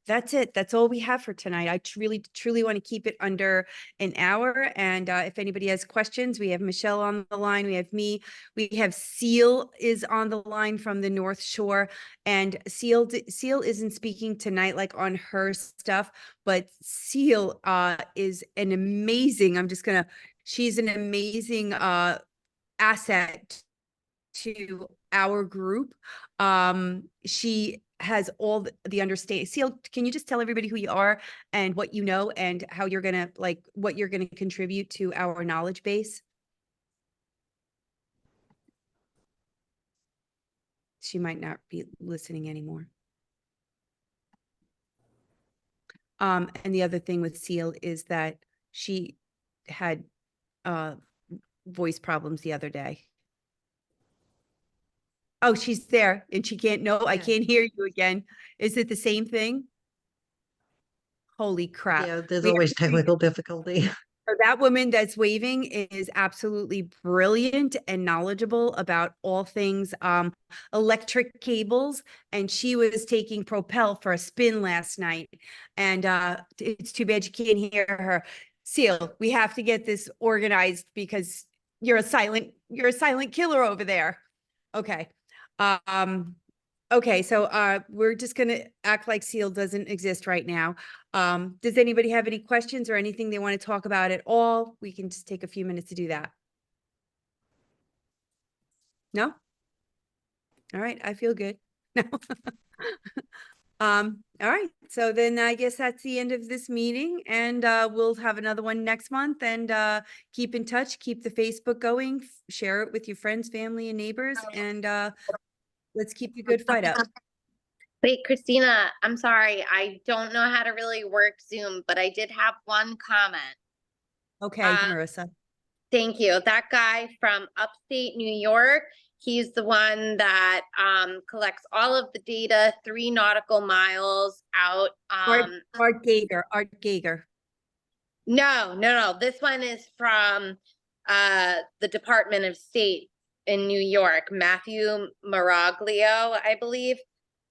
that's it. That's all we have for tonight. I truly want to keep it under an hour. And if anybody has questions, we have Michelle on the line. We have me. We have Seal is on the line from the North Shore. And Seal isn't speaking tonight, like on her stuff, but Seal is an amazing, she's an amazing asset to our group. She has all the understanding. Seal, can you just tell everybody who you are and what you know and how you're gonna what you're gonna contribute to our knowledge base? She might not be listening anymore. And the other thing with Seal is that she had voice problems the other day. Oh, she's there and she can't, no, I Yeah. can't hear you again. Is it the same thing? Holy crap. Yeah, there's We always actually- technical difficulty. That woman that's waving is absolutely brilliant and knowledgeable about all things electric cables. And she was taking Propel for a spin last night. And it's too bad you can't hear her. Seal, we have to get this organized because you're a silent killer over there. Okay. Okay, so we're just gonna act like Seal doesn't exist right now. Does anybody have any questions or anything they want to talk about at all? We can just take a few minutes to do that. No? All right, I feel good. No. All right, so then I guess that's the end of this meeting, and we'll have another one next month, and keep in touch, keep the Facebook going, share it with your friends, family, and neighbors, and let's keep the good fight up. Wait, Christina, I'm sorry. I don't know how to really work Zoom, but I did have one comment. Okay, Um, Marissa. Thank you. That guy from upstate New York, he's the one that collects all of the data 3 nautical miles out. Art Gager. No. This one is from the Department of State in New York, Matthew Maraglio, I believe.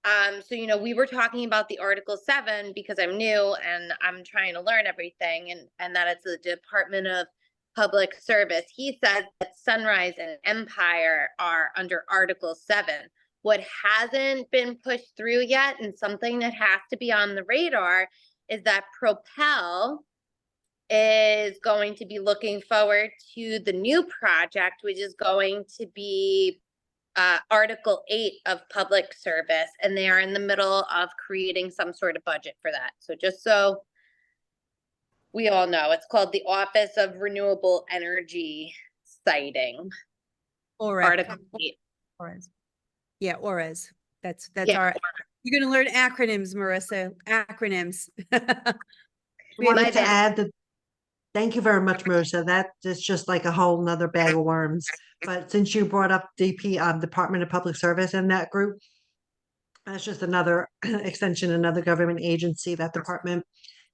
So, we were talking about the Article 7 because I'm new and I'm trying to learn everything, and that it's the Department of Public Service. He says that Sunrise and Empire are under Article 7. What hasn't been pushed through yet, and something that has to be on the radar, is that Propel is going to be looking forward to the new project, which is going to be Article 8 of public service, and they are in the middle of creating some sort of budget for that. So just so we all know. It's called the Office of Renewable Energy Siting. Article 8. ORES. Yeah, ORES. That's Yeah. our, you're gonna learn acronyms, Marissa, acronyms. Wanted to add that, thank you very much, Marissa. That is just like a whole nother bag of worms. But since you brought up Department of Public Service in that group, that's just another extension, another government agency, that department.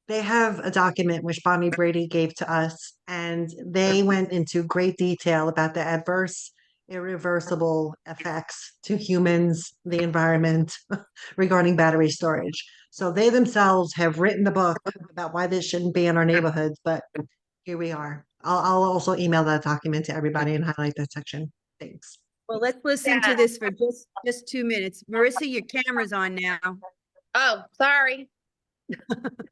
They have a document which Bonnie Brady gave to us, and they went into great detail about the adverse, irreversible effects to humans, the environment regarding battery storage. So they themselves have written the book about why this shouldn't be in our neighborhoods, but here we are. I'll also email that document to everybody and highlight that section. Thanks. Well, let's listen to this for just 2 minutes. Marissa, your camera's on now. Oh, sorry.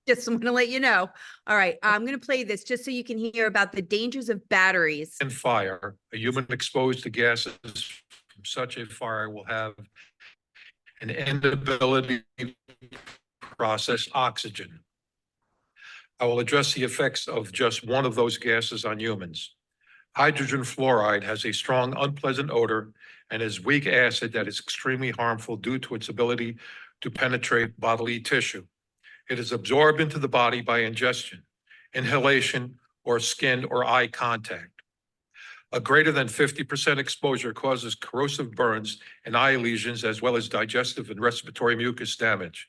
Just want to let you know. All right, I'm going to play this just so you can hear about the dangers of batteries. And fire, a human exposed to gases from such a fire will have an inability to process oxygen. I will address the effects of just one of those gases on humans. Hydrogen fluoride has a strong, unpleasant odor and is weak acid that is extremely harmful due to its ability to penetrate bodily tissue. It is absorbed into the body by ingestion, inhalation, or skin or eye contact. A greater than 50% exposure causes corrosive burns and eye lesions, as well as digestive and respiratory mucus damage.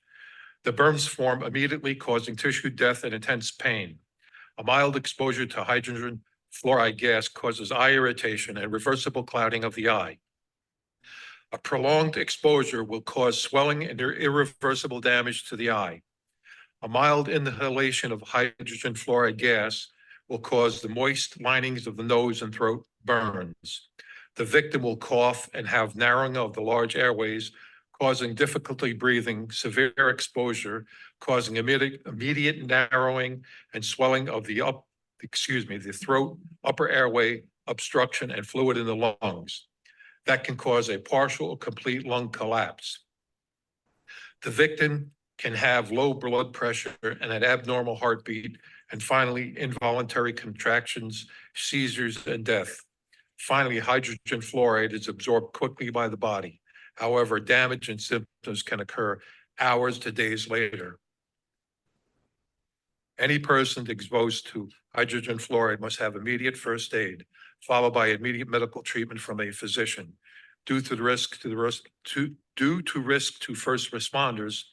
The burns form immediately, causing tissue death and intense pain. A mild exposure to hydrogen fluoride gas causes eye irritation and reversible clouding of the eye. A prolonged exposure will cause swelling and irreversible damage to the eye. A mild inhalation of hydrogen fluoride gas will cause the moist linings of the nose and throat burns. The victim will cough and have narrowing of the large airways, causing difficulty breathing, severe exposure, causing immediate narrowing and swelling of the throat, upper airway obstruction, and fluid in the lungs. That can cause a partial or complete lung collapse. The victim can have low blood pressure and an abnormal heartbeat, and finally, involuntary contractions, seizures, and death. Finally, hydrogen fluoride is absorbed quickly by the body. However, damage and symptoms can occur hours to days later. Any person exposed to hydrogen fluoride must have immediate first aid, followed by immediate medical treatment from a physician. Due to risk to first responders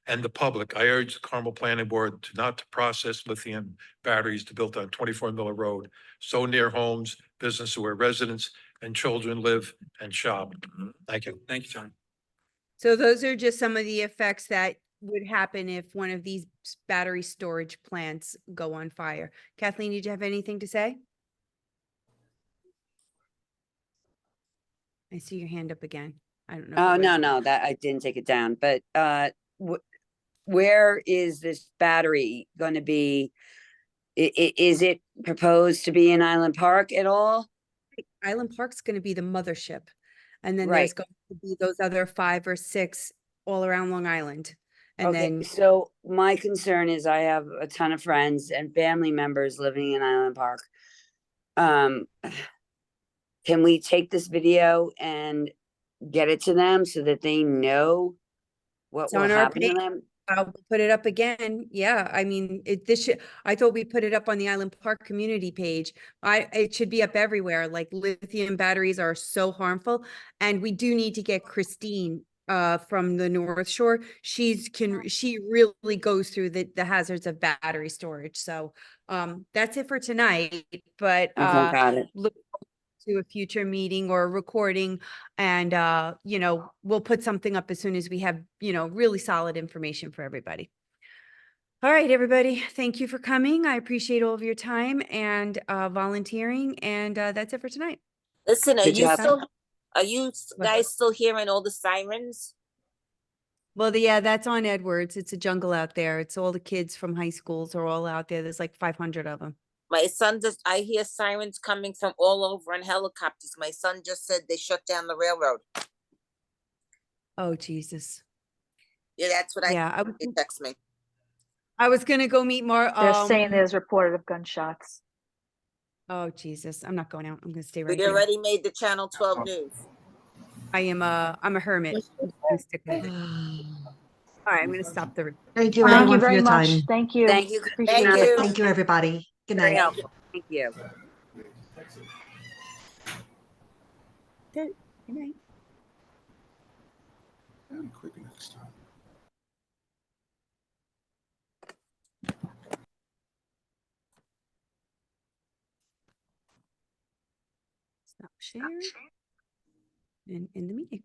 and the public, I urge the Carmel Planning Board not to process lithium batteries to built on 24 Miller Road, so near homes, businesses where residents and children live and shop. Thank you. Thank you, John. So those are just some of the effects that would happen if one of these battery storage plants go on fire. Kathleen, did you have anything to say? I see your hand up again. I don't know. Oh, no, that I didn't take it down, but where is this battery going to be? Is it proposed to be in Island Park at all? Island Park's going to be the mothership. And then Right. there's going to be those other 5 or 6 all around Long Island. And Okay, then, so my concern is I have a ton of friends and family members living in Island Park. Can we take this video and get it to them so that they know what It's will on our happen to page. them? I'll put it up again. Yeah, I mean, I thought we put it up on the Island Park community page. It should be up everywhere. Like, lithium batteries are so harmful, and we do need to get Christine from the North Shore. She really goes through the hazards of battery storage. So that's it for tonight. But Okay, got it. look to a future meeting or a recording, and we'll put something up as soon as we have really solid information for everybody. All right, everybody, thank you for coming. I appreciate all of your time and volunteering, and that's it for tonight. Listen, Good job. are you guys still hearing all the sirens? Well, yeah, that's on Edwards. It's a jungle out there. It's all the kids from high schools are all out there. There's like 500 of them. My son I hear sirens coming from all over and helicopters. My son just said they shut down the railroad. Oh, Jesus. Yeah, that's what Yeah, he texted me. I was gonna go meet more. They're saying there's reported of gunshots. Oh, Jesus. I'm not going out. I'm gonna stay We right here. already made the Channel 12 news. I'm a hermit. I'm gonna stick with it. All right, I'm gonna stop the. Thank you, Thank everyone, you for very your much. time. Thank Thank you. you. Thank Appreciate you. it. Thank you, everybody. Good Very night. helpful. Thank you. Good night. Stop share. And end the meeting.